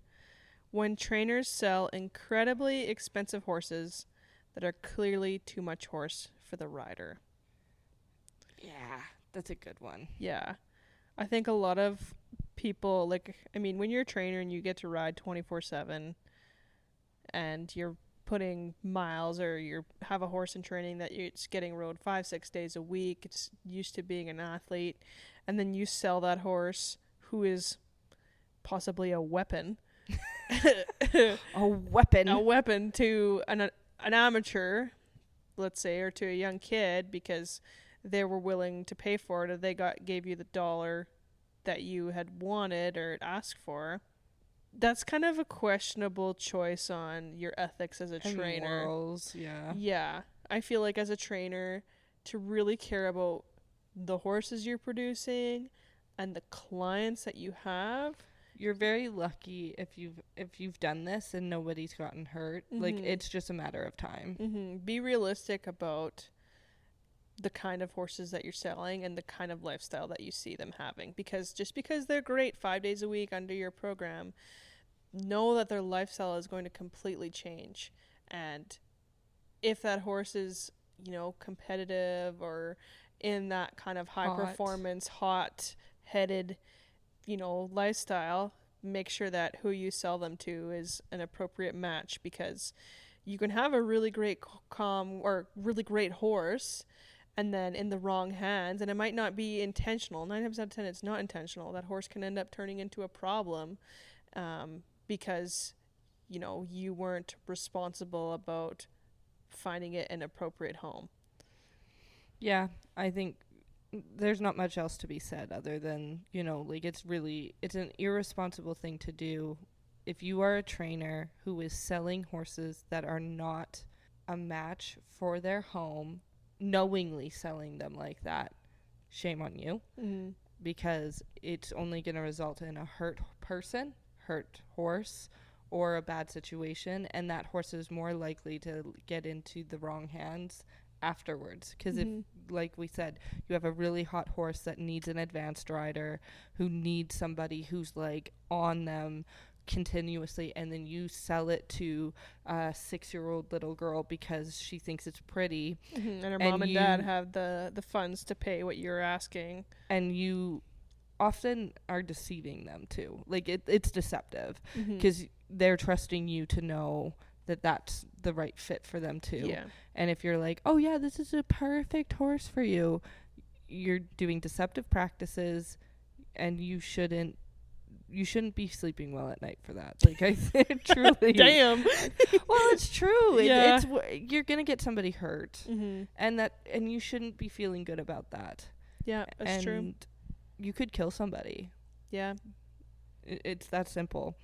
when trainers sell incredibly expensive horses that are clearly too much horse for the rider. Yeah, that's a good one. Yeah. I think a lot of people, like, I mean, when you're a trainer and you get to ride 24/7 and you're putting miles, or you have a horse in training that it's getting rode 5-6 days a week, it's used to being an athlete, and then you sell that horse who is possibly a weapon A weapon to an amateur, let's say, or to a young kid, because they were willing to pay for it, or they gave you the dollar that you had wanted or asked for. That's kind of a questionable choice on your ethics as a and trainer. morals, yeah. Yeah. I feel like as a trainer, to really care about the horses you're producing and the clients that you have. You're very lucky if you've done this and nobody's gotten hurt. Like, it's just a matter of time. Be realistic about the kind of horses that you're selling and the kind of lifestyle that you see them having. Because just because they're great 5 days a week under your program, know that their lifestyle is going to completely change. And if that horse is, you know, competitive or in that kind of high performance, hot-headed, you know, lifestyle, make sure that who you sell them to is an appropriate match, because you can have a really great really great horse, and then in the wrong hands, and it might not be intentional. 9 times out of 10, it's not intentional. That horse can end up turning into a problem because, you know, you weren't responsible about finding it an appropriate home. Yeah, I think there's not much else to be said other than, you know, like, it's an irresponsible thing to do. If you are a trainer who is selling horses that are not a match for their home, knowingly selling them like that, shame on you, because it's only going to result in a hurt person, hurt horse, or a bad situation, and that horse is more likely to get into the wrong hands afterwards. Because if, like we said, you have a really hot horse that needs an advanced rider, who needs somebody who's like on them continuously, and then you sell it to a 6-year-old little girl because she thinks it's pretty, and her mom and dad have the funds to pay what you're asking, and you often are deceiving them too. Like, it's deceptive because they're trusting you to know that that's the right fit for them too. Yeah. And if you're like, oh yeah, this is a perfect horse for you, you're doing deceptive practices, and you shouldn't be sleeping well at night for that. Like, I truly. Damn. Well, it's true. Yeah. You're gonna get somebody hurt, and you shouldn't be feeling good about that. Yeah, that's true. And you could kill somebody. Yeah. It's that simple.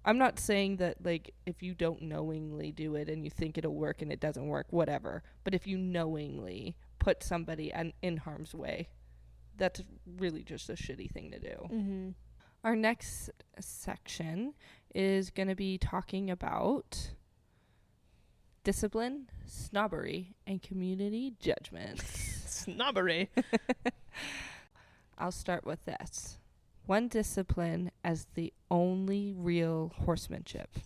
I'm not saying that, like, if you don't knowingly do it and you think it'll work and it doesn't work, whatever. But if you knowingly put somebody in harm's way, that's really just a shitty thing to do. Our next section is going to be talking about discipline, snobbery, and community judgment. Snobbery. I'll start with this. One discipline as the only real horsemanship.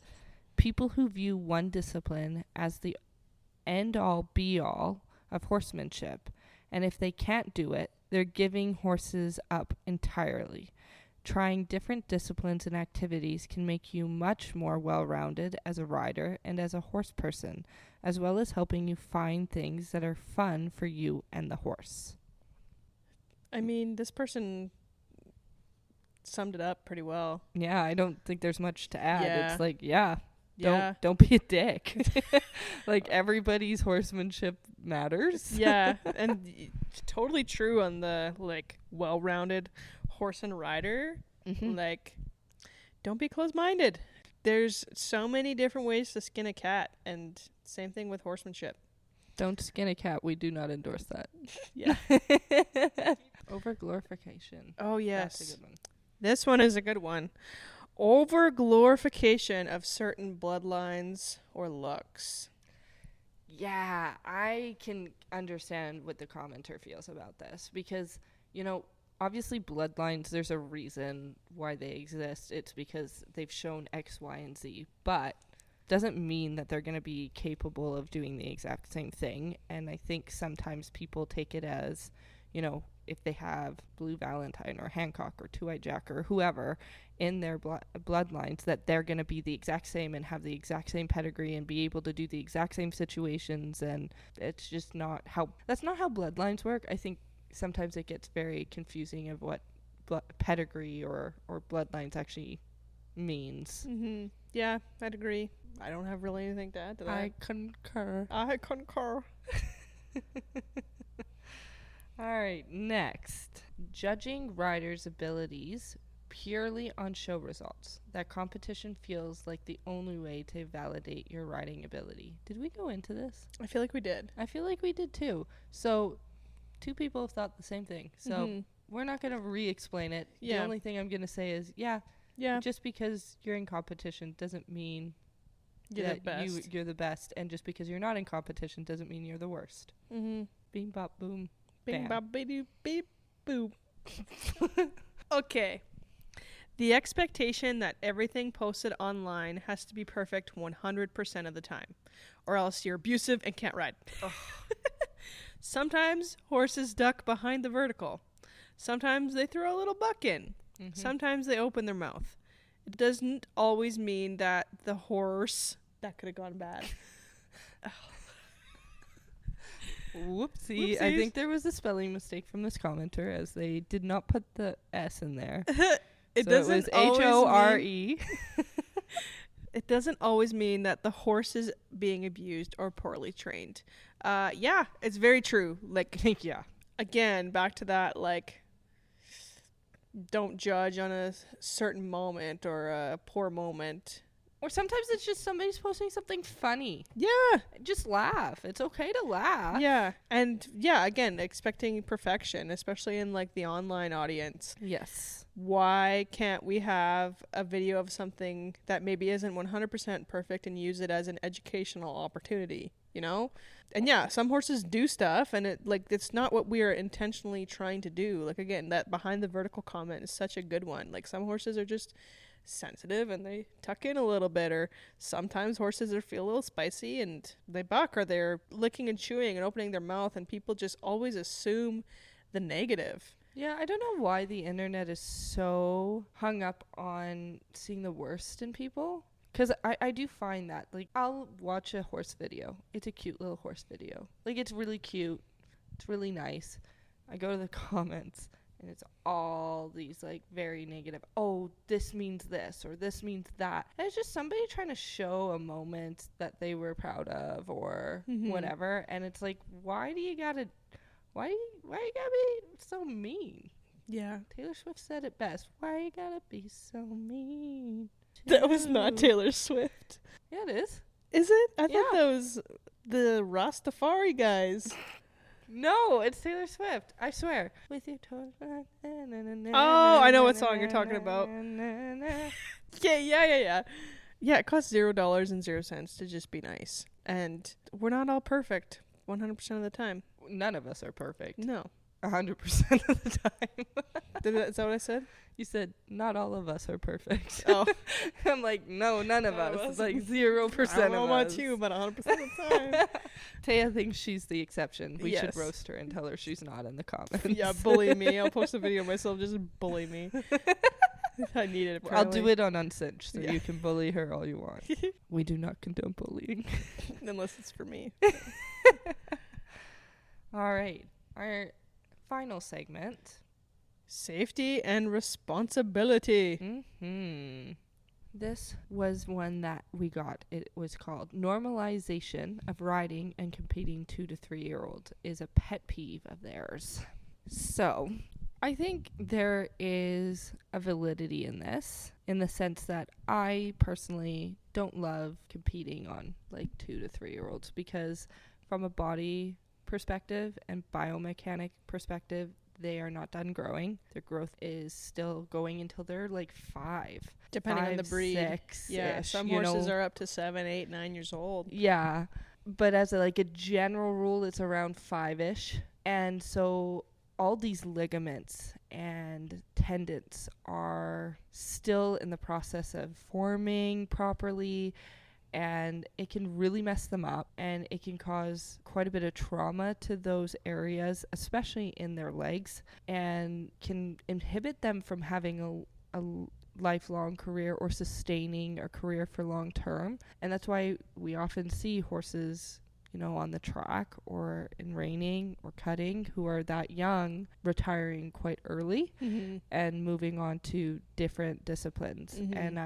People who view one discipline as the end-all, be-all of horsemanship, and if they can't do it, they're giving horses up entirely. Trying different disciplines and activities can make you much more well-rounded as a rider and as a horse person, as well as helping you find things that are fun for you and the horse. I mean, this person summed it up pretty well. Yeah, I don't think there's much to add. Yeah. It's like, don't be a dick. Like, everybody's horsemanship matters. Yeah, and totally true on the, like, well-rounded horse and rider. Mm-hmm. Like, don't be closed-minded. There's so many different ways to skin a cat, and same thing with horsemanship. Don't skin a cat. We do not endorse that. Yeah. Over-glorification. Oh, yes. That's a good one. This one is a good one. Over-glorification of certain bloodlines or looks. Yeah, I can understand what the commenter feels about this because, you know, obviously bloodlines, there's a reason why they exist. It's because they've shown X, Y, and Z, but doesn't mean that they're going to be capable of doing the exact same thing. And I think sometimes people take it as, you know, if they have Blue Valentine or Hancock or Two-Eyed Jack or whoever in their bloodlines, that they're going to be the exact same and have the exact same pedigree and be able to do the exact same situations. And it's just not how, that's not how bloodlines work. I think sometimes it gets very confusing of what pedigree or bloodlines actually means. Mm-hmm. Yeah, I'd agree. I don't have really anything to add to that. I concur. All right, next. Judging riders' abilities purely on show results. That competition feels like the only way to validate your riding ability. Did we go into this? I feel like we did. I feel like we did too. So, two people have thought the same thing. So, we're not going to re-explain it. Yeah. The only thing I'm going to say is, Yeah. just because you're in competition doesn't mean You're the that best. you're the best. And just because you're not in competition doesn't mean you're the worst. Mm-hmm. Beam, bop, boom. Bing, Bam. bop, beep, beep, boop. Okay. The expectation that everything posted online has to be perfect 100% of the time, or else you're abusive and can't ride. Sometimes horses duck behind the vertical. Sometimes they throw a little buck in. Mm-hmm. Sometimes they open their mouth. It doesn't always mean that the horse... That could have gone bad. Whoopsie. I think there was a spelling mistake from this commenter as they did not put the S in there. It so doesn't it was HORE. It doesn't always mean that the horse is being abused or poorly trained. Yeah, it's very true. Like, Yeah. again, back to that, like, don't judge on a certain moment or a poor moment. Or sometimes it's just somebody's posting something funny. Yeah. Just laugh. It's okay to laugh. Yeah. And yeah, again, expecting perfection, especially in like the online audience. Yes. Why can't we have a video of something that maybe isn't 100% perfect and use it as an educational opportunity, you know? And yeah, some horses do stuff and it's not what we are intentionally trying to do. Like, again, that behind the vertical comment is such a good one. Like, some horses are just sensitive and they tuck in a little bit, or sometimes horses feel a little spicy and they buck, or they're licking and chewing and opening their mouth, and people just always assume the negative. Yeah, I don't know why the internet is so hung up on seeing the worst in people. Because I do find that, like, I'll watch a horse video. It's a cute little horse video. Like, it's really cute. It's really nice. I go to the comments, and it's all these, like, very negative, oh, this means this, or this means that. And it's just somebody trying to show a moment that they were proud of, or whatever. And it's like, why you gotta be so mean? Yeah. Taylor Swift said it best. Why you gotta be so mean? That was not Taylor Swift. Yeah, it is. Is it? I thought Yeah. that was the Rastafari guys. No, it's Taylor Swift. I swear. With your toes. Oh, I know what song you're talking about. Yeah. Yeah, it costs $0.00 to just be nice. And we're not all perfect 100% of the time. None of us are perfect. No. 100% of the time. Is that what I said? You said not all of us are perfect. Oh. I'm like, no, none of us. It's like 0% of us. I don't know about you, but 100% of the time. Taya thinks she's the exception. We should Yes. roast her and tell her she's not in the comments. Yeah, bully me. I'll post a video of myself. Just bully me. I need it. I'll Apparently. do it on Uncinched, so Yeah. you can bully her all you want. We do not condone bullying. Unless it's for me. All right. Our final segment. Safety and responsibility. Mm-hmm. This was one that we got. It was called Normalization of Riding and Competing 2 to 3-year-olds is a pet peeve of theirs. So, I think there is a validity in this, in the sense that I personally don't love competing on like 2 to 3-year-olds, because from a body perspective and biomechanic perspective, they are not done growing. Their growth is still going until they're like 5. Depending on the 5, breed. 6. Yeah, some horses are up to 7, 8, 9 years old. Yeah. But as a general rule, it's around 5-ish. And so all these ligaments and tendons are still in the process of forming properly, and it can really mess them up, and it can cause quite a bit of trauma to those areas, especially in their legs, and can inhibit them from having a lifelong career or sustaining a career for long term. And that's why we often see horses, on the track or in reining or cutting, who are that young, retiring quite early and moving on to different disciplines. And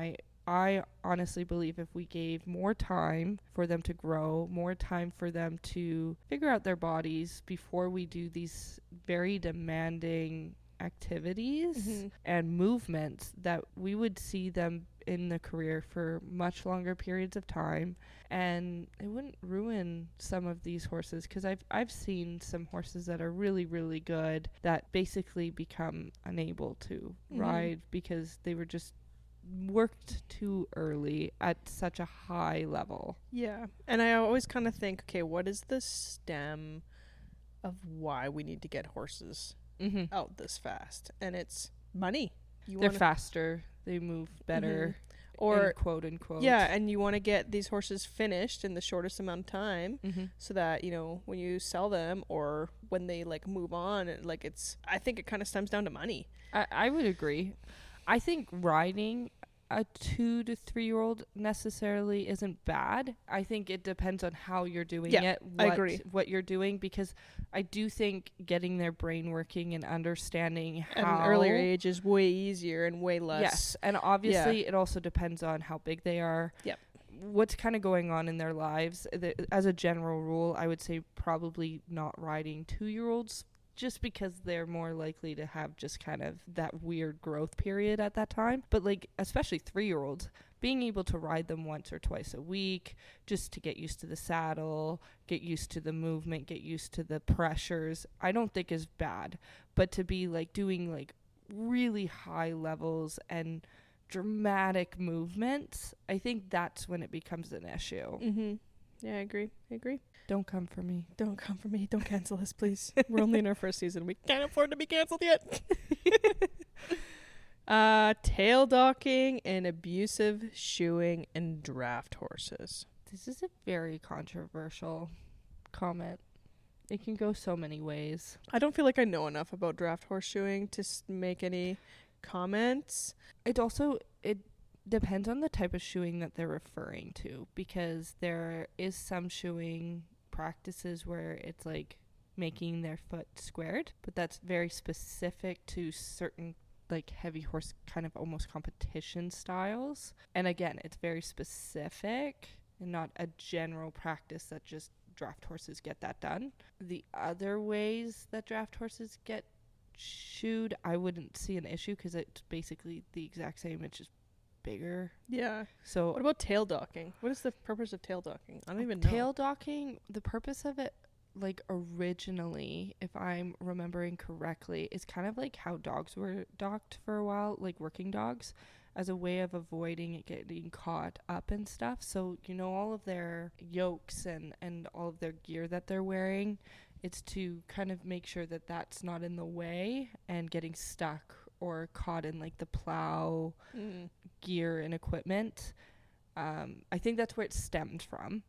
I honestly believe if we gave more time for them to grow, more time for them to figure out their bodies before we do these very demanding activities and movements, that we would see them in the career for much longer periods of time, and it wouldn't ruin some of these horses, because I've seen some horses that are really, really good that basically become unable to ride because they were just worked too early at such a high level. Yeah. And I always kind of think, okay, what is the stem of why we need to get horses out this fast? And it's money. They're faster. They move better. Or quote unquote. Yeah, and you want to get these horses finished in the shortest amount of time so that, when you sell them or when they move on, I think it kind of stems down to money. I would agree. I think riding a 2 to 3-year-old necessarily isn't bad. I think it depends on how you're doing it. I agree. What you're doing, because I do think getting their brain working and understanding how... At an earlier age is way easier and way less. Yes, and obviously it also depends on how big they are. Yep. What's kind of going on in their lives. As a general rule, I would say probably not riding 2-year-olds, just because they're more likely to have just kind of that weird growth period at that time. But especially 3-year-olds, being able to ride them once or twice a week just to get used to the saddle, get used to the movement, get used to the pressures, I don't think is bad. But to be doing really high levels and dramatic movements, I think that's when it becomes an issue. Yeah, I agree. Don't come for me. Don't come for me. Don't cancel us, please. We're only in our first season. We can't afford to be canceled yet. Tail docking and abusive shoeing in draft horses. This is a very controversial comment. It can go so many ways. I don't feel like I know enough about draft horse shoeing to make any comments. It depends on the type of shoeing that they're referring to, because there is some shoeing practices where it's making their foot squared, but that's very specific to certain heavy horse kind of almost competition styles. And again, it's very specific and not a general practice that just draft horses get that done. The other ways that draft horses get shoed, I wouldn't see an issue, because it's basically the exact same. It's just bigger. Yeah. So what about tail docking? What is the purpose of tail docking? I don't even know. Tail docking, the purpose of it, like originally, if I'm remembering correctly, is kind of like how dogs were docked for a while, like working dogs, as a way of avoiding it getting caught up and stuff. So, you know, all of their yokes and all of their gear that they're wearing, it's to kind of make sure that that's not in the way and getting stuck or caught in like the plow gear and equipment. I think that's where it stemmed from.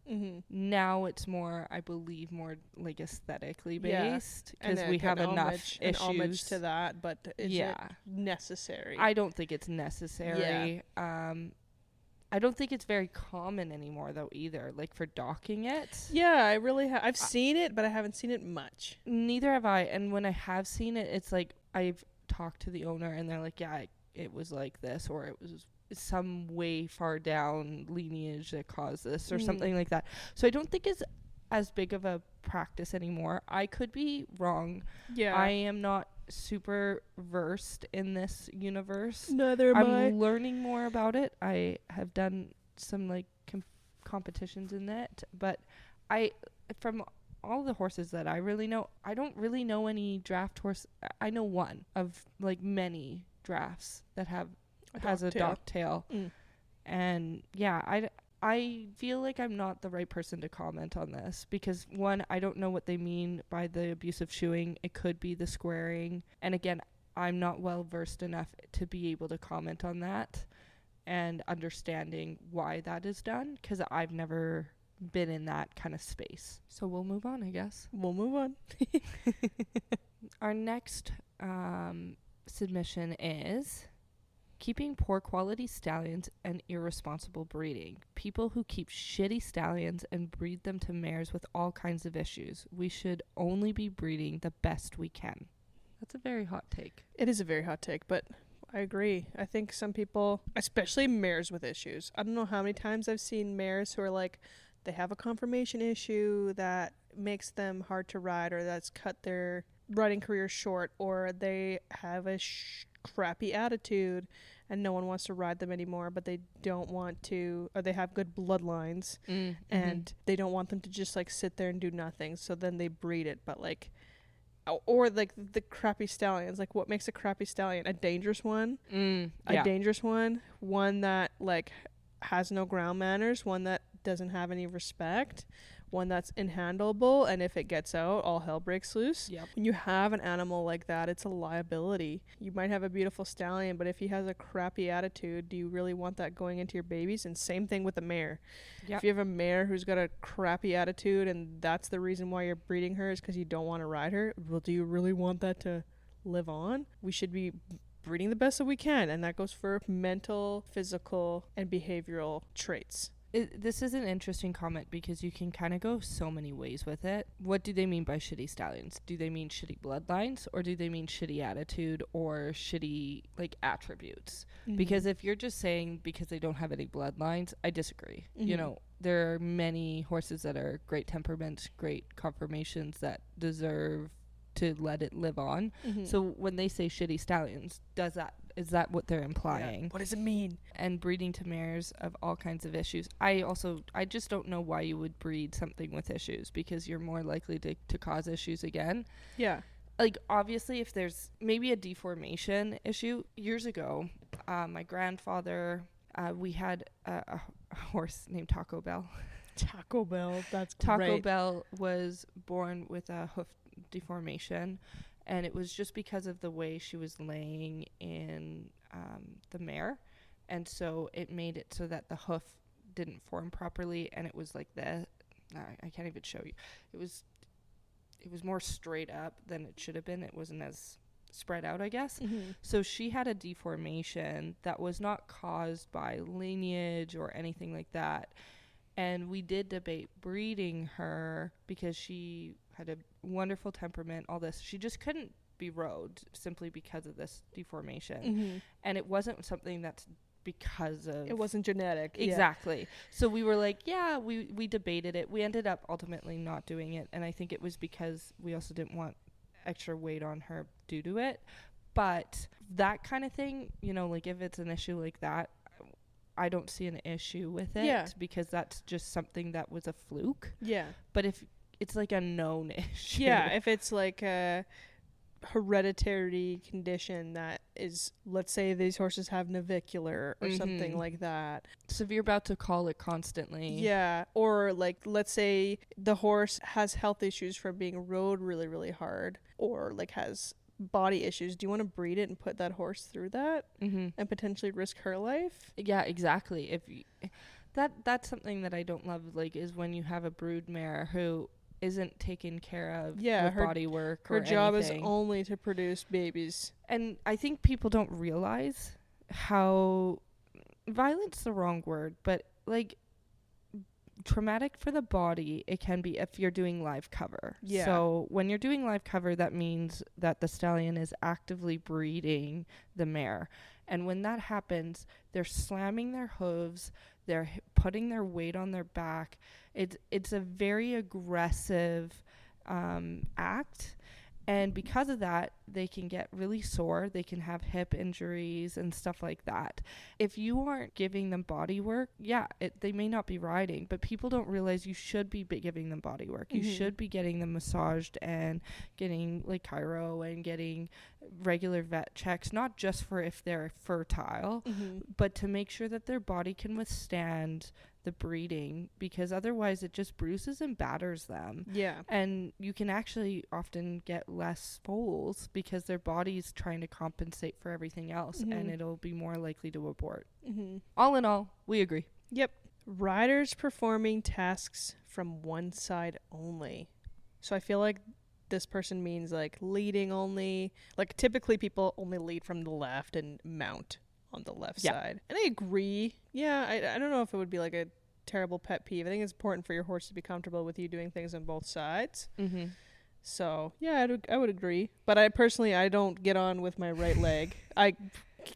Now it's more, I believe, more like aesthetically based, because we have enough issues. An homage to that, but is it necessary? I don't think it's necessary. I don't think it's very common anymore, though, either, like for docking it. Yeah, I really have. I've seen it, but I haven't seen it much. Neither have I. And when I have seen it, it's like I've talked to the owner and they're like, yeah, it was like this, or it was some way far down lineage that caused this or something like that. So I don't think it's as big of a practice anymore. I could be wrong. Yeah. I am not super versed in this universe. Neither am I. I'm learning more about it. I have done some like competitions in that, but from all the horses that I really know, I don't really know any draft horse. I know one of like many drafts that has a dock tail. And yeah, I feel like I'm not the right person to comment on this, because one, I don't know what they mean by the abusive shoeing. It could be the squaring, and again, I'm not well versed enough to be able to comment on that and understanding why that is done, because I've never been in that kind of space. So we'll move on, I guess. We'll move on. Our next submission is keeping poor quality stallions and irresponsible breeding. People who keep shitty stallions and breed them to mares with all kinds of issues. We should only be breeding the best we can. That's a very hot take. It is a very hot take, but I agree. I think some people, especially mares with issues, I don't know how many times I've seen mares who are like, they have a conformation issue that makes them hard to ride, or that's cut their riding career short, or they have a crappy attitude and no one wants to ride them anymore, but they don't want to, or they have good bloodlines and they don't want them to just like sit there and do nothing, so then they breed it. But like, or like the crappy stallions, like what makes a crappy stallion? A dangerous one, a dangerous one that like has no ground manners, one that doesn't have any respect, one that's inhandleable, and if it gets out, all hell breaks loose. When you have an animal like that, it's a liability. You might have a beautiful stallion, but if he has a crappy attitude, do you really want that going into your babies? And same thing with a mare. If you have a mare who's got a crappy attitude and that's the reason why you're breeding her is because you don't want to ride her, well, do you really want that to live on? We should be breeding the best that we can, and that goes for mental, physical, and behavioral traits. This is an interesting comment because you can kind of go so many ways with it. What do they mean by shitty stallions? Do they mean shitty bloodlines, or do they mean shitty attitude or shitty like attributes? Because if you're just saying because they don't have any bloodlines, I disagree. You know, there are many horses that are great temperaments, great conformations that deserve to let it live on. So when they say shitty stallions, is that what they're implying? What does it mean? And breeding to mares of all kinds of issues. I just don't know why you would breed something with issues, because you're more likely to cause issues again. Yeah. Like, obviously, if there's maybe a deformation issue. Years ago, my grandfather, we had a horse named Taco Bell. Taco Bell, that's great. Taco Bell was born with a hoof deformation, and it was just because of the way she was laying in the mare, and so it made it so that the hoof didn't form properly, and it was like that. I can't even show you. It was more straight up than it should have been. It wasn't as spread out, I guess. So she had a deformation that was not caused by lineage or anything like that. And we did debate breeding her because she had a wonderful temperament, all this. She just couldn't be rode simply because of this deformation. And it wasn't something that's because of... It wasn't genetic. Exactly. Yeah. So we were like, yeah, we debated it. We ended up ultimately not doing it. And I think it was because we also didn't want extra weight on her due to it. But that kind of thing, you know, like if it's an issue like that, I don't see an issue with it because that's just something that was a fluke. Yeah. But if it's like a known issue. Yeah, if it's like a hereditary condition that is, let's say these horses have navicular or something like that. So if you're about to call it constantly. Yeah, or like let's say the horse has health issues from being rode really, really hard, or like has body issues. Do you want to breed it and put that horse through that and potentially risk her life? Yeah, exactly. If you, that's something that I don't love, like, is when you have a brood mare who isn't taken care of with body work or her job anything. is only to produce babies. And I think people don't realize how violent's the wrong word, but like traumatic for the body it can be if you're doing live cover. Yeah. So when you're doing live cover, that means that the stallion is actively breeding the mare. And when that happens, they're slamming their hooves, they're putting their weight on their back. It's a very aggressive act. And because of that, they can get really sore. They can have hip injuries and stuff like that. If you aren't giving them body work, they may not be riding, but people don't realize you should be giving them body work. You should be getting them massaged and getting like chiro and getting regular vet checks, not just for if they're fertile, but to make sure that their body can withstand the breeding, because otherwise it just bruises and batters them. Yeah. And you can actually often get less foals because their body's trying to compensate for everything else, and it'll be more likely to abort. All in all, we agree. Yep. Riders performing tasks from one side only. So I feel like this person means like leading only. Like typically people only lead from the left and mount on the left side. And I agree. Yeah, I don't know if it would be like a terrible pet peeve. I think it's important for your horse to be comfortable with you doing things on both sides. So, yeah, I would agree. But I don't get on with my right leg. I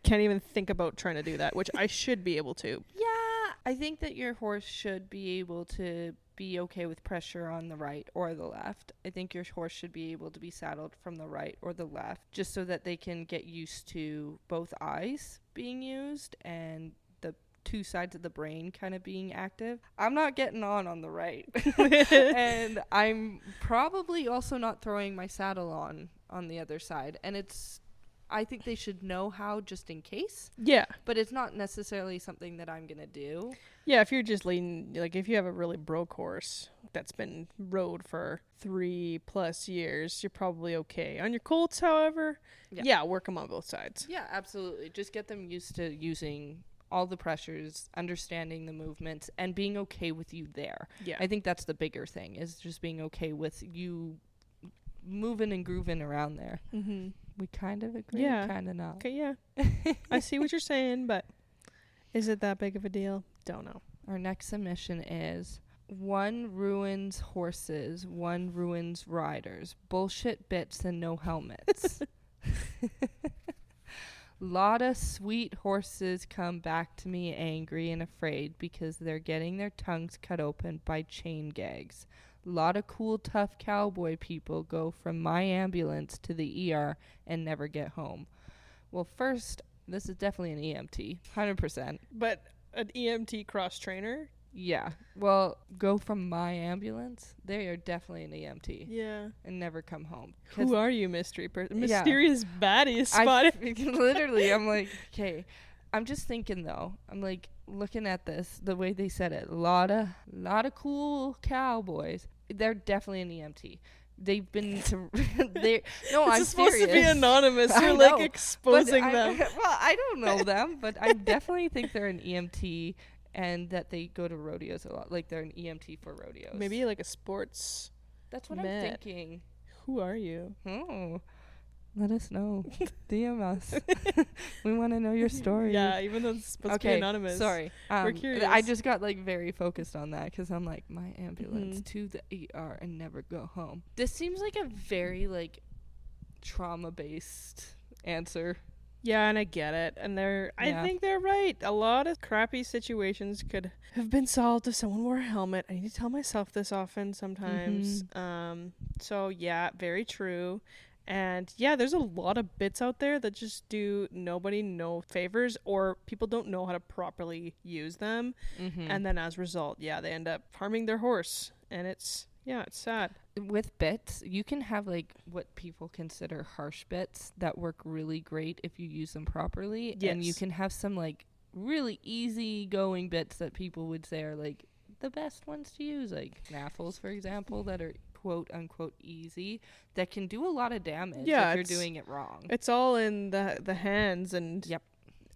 can't even think about trying to do that, which I should be able to. Yeah, I think that your horse should be able to be okay with pressure on the right or the left. I think your horse should be able to be saddled from the right or the left, just so that they can get used to both eyes being used and the two sides of the brain kind of being active. I'm not getting on the right. And I'm probably also not throwing my saddle on the other side. And I think they should know how, just in case. Yeah. But it's not necessarily something that I'm going to do. Yeah, if you're just leading, like if you have a really broke horse that's been rode for 3+ years, you're probably okay. On your colts, however, work them on both sides. Yeah, absolutely. Just get them used to using all the pressures, understanding the movements, and being okay with you there. Yeah. I think that's the bigger thing, is just being okay with you moving and grooving around there. We kind of agree, kind of not. Okay, yeah. I see what you're saying, but is it that big of a deal? Don't know. Our next submission is: one ruins horses, one ruins riders. Bullshit bits and no helmets. Lot of sweet horses come back to me angry and afraid because they're getting their tongues cut open by chain gags. Lot of cool, tough cowboy people go from my ambulance to the ER and never get home. Well, first, this is definitely an EMT, 100%. But an EMT cross trainer? Yeah. Well, go from my ambulance. They are definitely an EMT. Yeah. And never come home. Who are you, mystery person? Mysterious baddie spotted. Literally, I'm like, okay. I'm just thinking though. I'm like looking at this, the way they said it. Lot of cool cowboys. They're definitely an EMT. They've been to. I'm supposed serious. to be anonymous. You're like exposing them. Well, I don't know them, but I definitely think they're an EMT. And that they go to rodeos a lot. Like they're an EMT for rodeos. Maybe like a sports. That's what I'm thinking. Who are you? Oh, let us know. DM us. We want to know your story. Yeah, even though it's supposed to be anonymous. Sorry. We're curious. I just got like very focused on that because I'm like, my ambulance to the ER and never go home. This seems like a very like trauma-based answer. Yeah, and I get it. And I think they're right. A lot of crappy situations could have been solved if someone wore a helmet. I need to tell myself this often sometimes. So yeah, very true. And yeah, there's a lot of bits out there that just do nobody no favors, or people don't know how to properly use them. And then as a result, they end up harming their horse. And it's Yeah, it's sad. With bits, you can have like what people consider harsh bits that work really great if you use them properly. Yes. And you can have some like really easy going bits that people would say are like the best ones to use, like snaffles, for example, that are quote unquote easy, that can do a lot of damage if you're doing it wrong. It's all in the hands and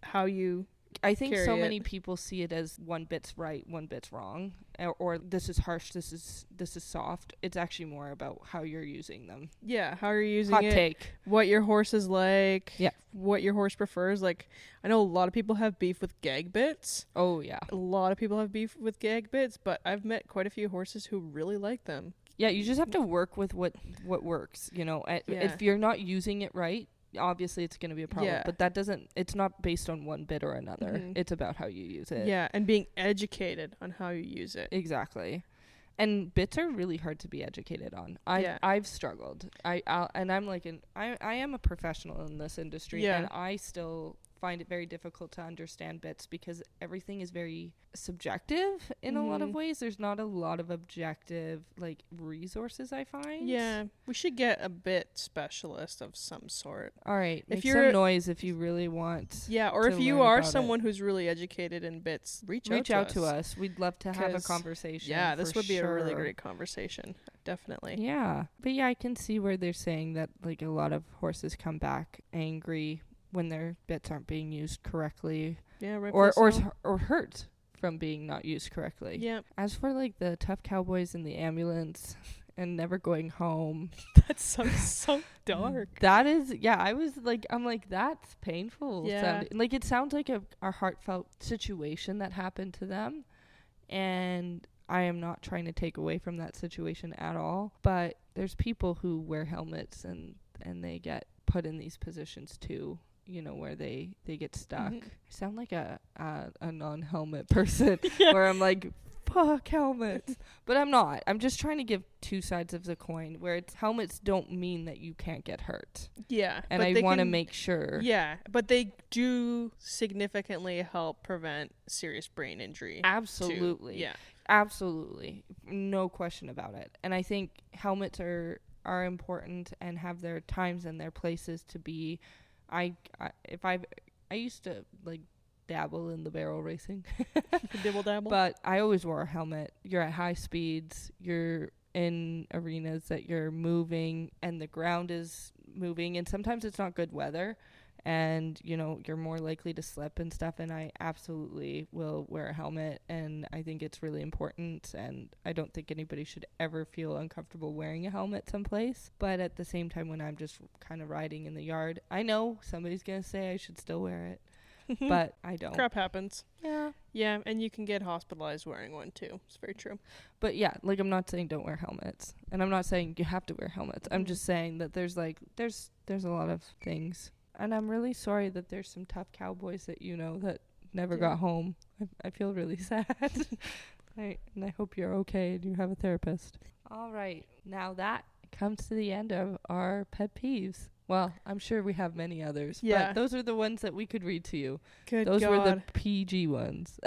how you I think so carry many it. people see it as one bit's right, one bit's wrong, or this is harsh, this is soft. It's actually more about how you're using them. Yeah, how you're using Hot it. take. What your horse is like. Yeah. What your horse prefers. Like, I know a lot of people have beef with gag bits. Oh, yeah. A lot of people have beef with gag bits, but I've met quite a few horses who really like them. Yeah, you just have to work with what works, you know. If you're not using it right, obviously it's going to be a problem. Yeah. But it's not based on one bit or another. Mm-hmm. It's about how you use it. Yeah, and being educated on how you use it. Exactly. And bits are really hard to be educated on. I've struggled. I am a professional in this industry, and I still find it very difficult to understand bits because everything is very subjective in a lot of ways. There's not a lot of objective like resources, I find. Yeah, we should get a bit specialist of some sort. All right, if make some noise if you really want. Yeah, or if you are someone who's really educated in bits, reach out to us. We'd love to have a conversation. Yeah, this would be a really great conversation. Definitely. Yeah, but yeah, I can see where they're saying that like a lot of horses come back angry when their bits aren't being used correctly. Yeah, right. Or hurt from being not used correctly. Yeah. As for like the tough cowboys in the ambulance and never going home. That sounds so dark. That is, I was like, I'm like, that's painful. Yeah. Like it sounds like a heartfelt situation that happened to them. And I am not trying to take away from that situation at all. But there's people who wear helmets and they get put in these positions too. You know, where they get stuck. I sound like a non-helmet person where I'm like, fuck helmets. But I'm not. I'm just trying to give two sides of the coin where it's helmets don't mean that you can't get hurt. Yeah. And I want to make sure. Yeah, but they do significantly help prevent serious brain injury. Absolutely. Too. Yeah. Absolutely. No question about it. And I think helmets are important and have their times and their places to be. I used to like dabble in the barrel racing. Dibble dabble. But I always wore a helmet. You're at high speeds. You're in arenas that you're moving and the ground is moving, and sometimes it's not good weather and you know you're more likely to slip and stuff, and I absolutely will wear a helmet, and I think it's really important, and I don't think anybody should ever feel uncomfortable wearing a helmet someplace. But at the same time, when I'm just kind of riding in the yard, I know somebody's gonna say I should still wear it. But I don't. Crap happens. Yeah. Yeah, and you can get hospitalized wearing one too. It's very true. But yeah, like I'm not saying don't wear helmets. And I'm not saying you have to wear helmets. I'm just saying that there's a lot of things. And I'm really sorry that there's some tough cowboys that you know that never got home. I feel really sad. And I hope you're okay and you have a therapist. All right. Now that comes to the end of our pet peeves. Well, I'm sure we have many others. Yeah. But those are the ones that we could read to you. Those were the PG ones.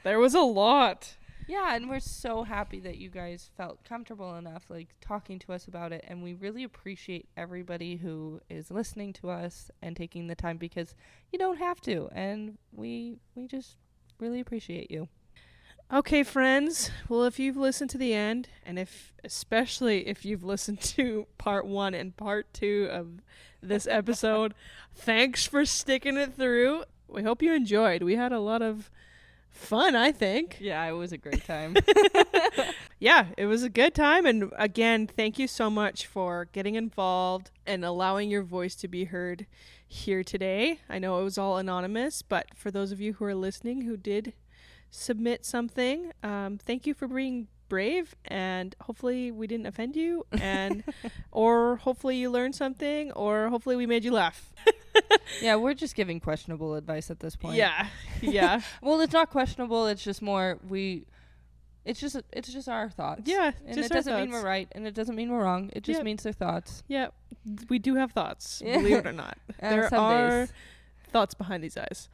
There was a lot. Yeah, and we're so happy that you guys felt comfortable enough like talking to us about it, and we really appreciate everybody who is listening to us and taking the time, because you don't have to, and we just really appreciate you. Okay, friends. Well, if you've listened to the end, and especially if you've listened to part 1 and part 2 of this episode, thanks for sticking it through. We hope you enjoyed. We had a lot of fun, I think. Yeah, it was a great time. Yeah, it was a good time. And again, thank you so much for getting involved and allowing your voice to be heard here today. I know it was all anonymous, but for those of you who are listening who did submit something, thank you for being brave, and hopefully we didn't offend you, and or hopefully you learned something, or hopefully we made you laugh. Yeah, we're just giving questionable advice at this point. Yeah. Well, it's not questionable, it's just more it's just our thoughts. Yeah, and it doesn't mean we're right, and it doesn't mean we're wrong. It just means they're thoughts. Yeah, we do have thoughts, believe it or not. There are thoughts behind these eyes.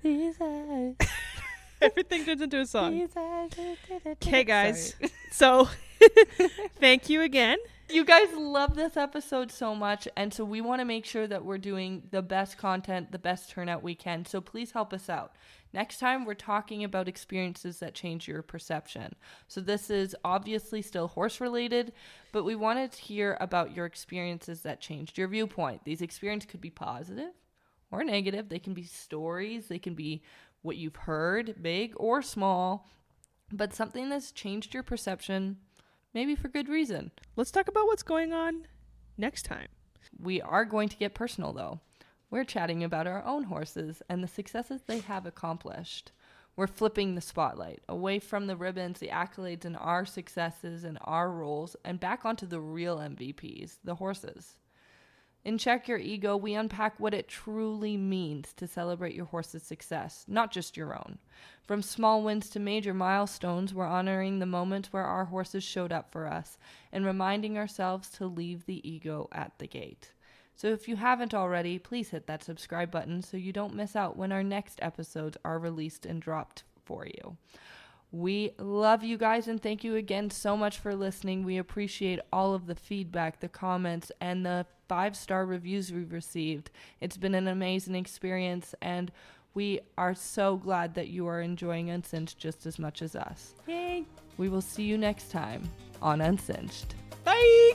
These eyes. Everything turns into a song. Okay, guys. Sorry. So, thank you again. You guys love this episode so much, and so we want to make sure that we're doing the best content, the best turnout we can. So please help us out. Next time, we're talking about experiences that change your perception. So this is obviously still horse-related, but we wanted to hear about your experiences that changed your viewpoint. These experiences could be positive or negative. They can be stories. They can be what you've heard, big or small, but something that's changed your perception, maybe for good reason. Let's talk about what's going on next time. We are going to get personal, though. We're chatting about our own horses and the successes they have accomplished. We're flipping the spotlight away from the ribbons, the accolades, and our successes and our roles, and back onto the real MVPs, the horses. In Check Your Ego, we unpack what it truly means to celebrate your horse's success, not just your own. From small wins to major milestones, we're honoring the moments where our horses showed up for us and reminding ourselves to leave the ego at the gate. So if you haven't already, please hit that subscribe button so you don't miss out when our next episodes are released and dropped for you. We love you guys, and thank you again so much for listening. We appreciate all of the feedback, the comments, and the 5-star reviews we've received. It's been an amazing experience, and we are so glad that you are enjoying Uncinched just as much as us. Yay! We will see you next time on Uncinched. Bye!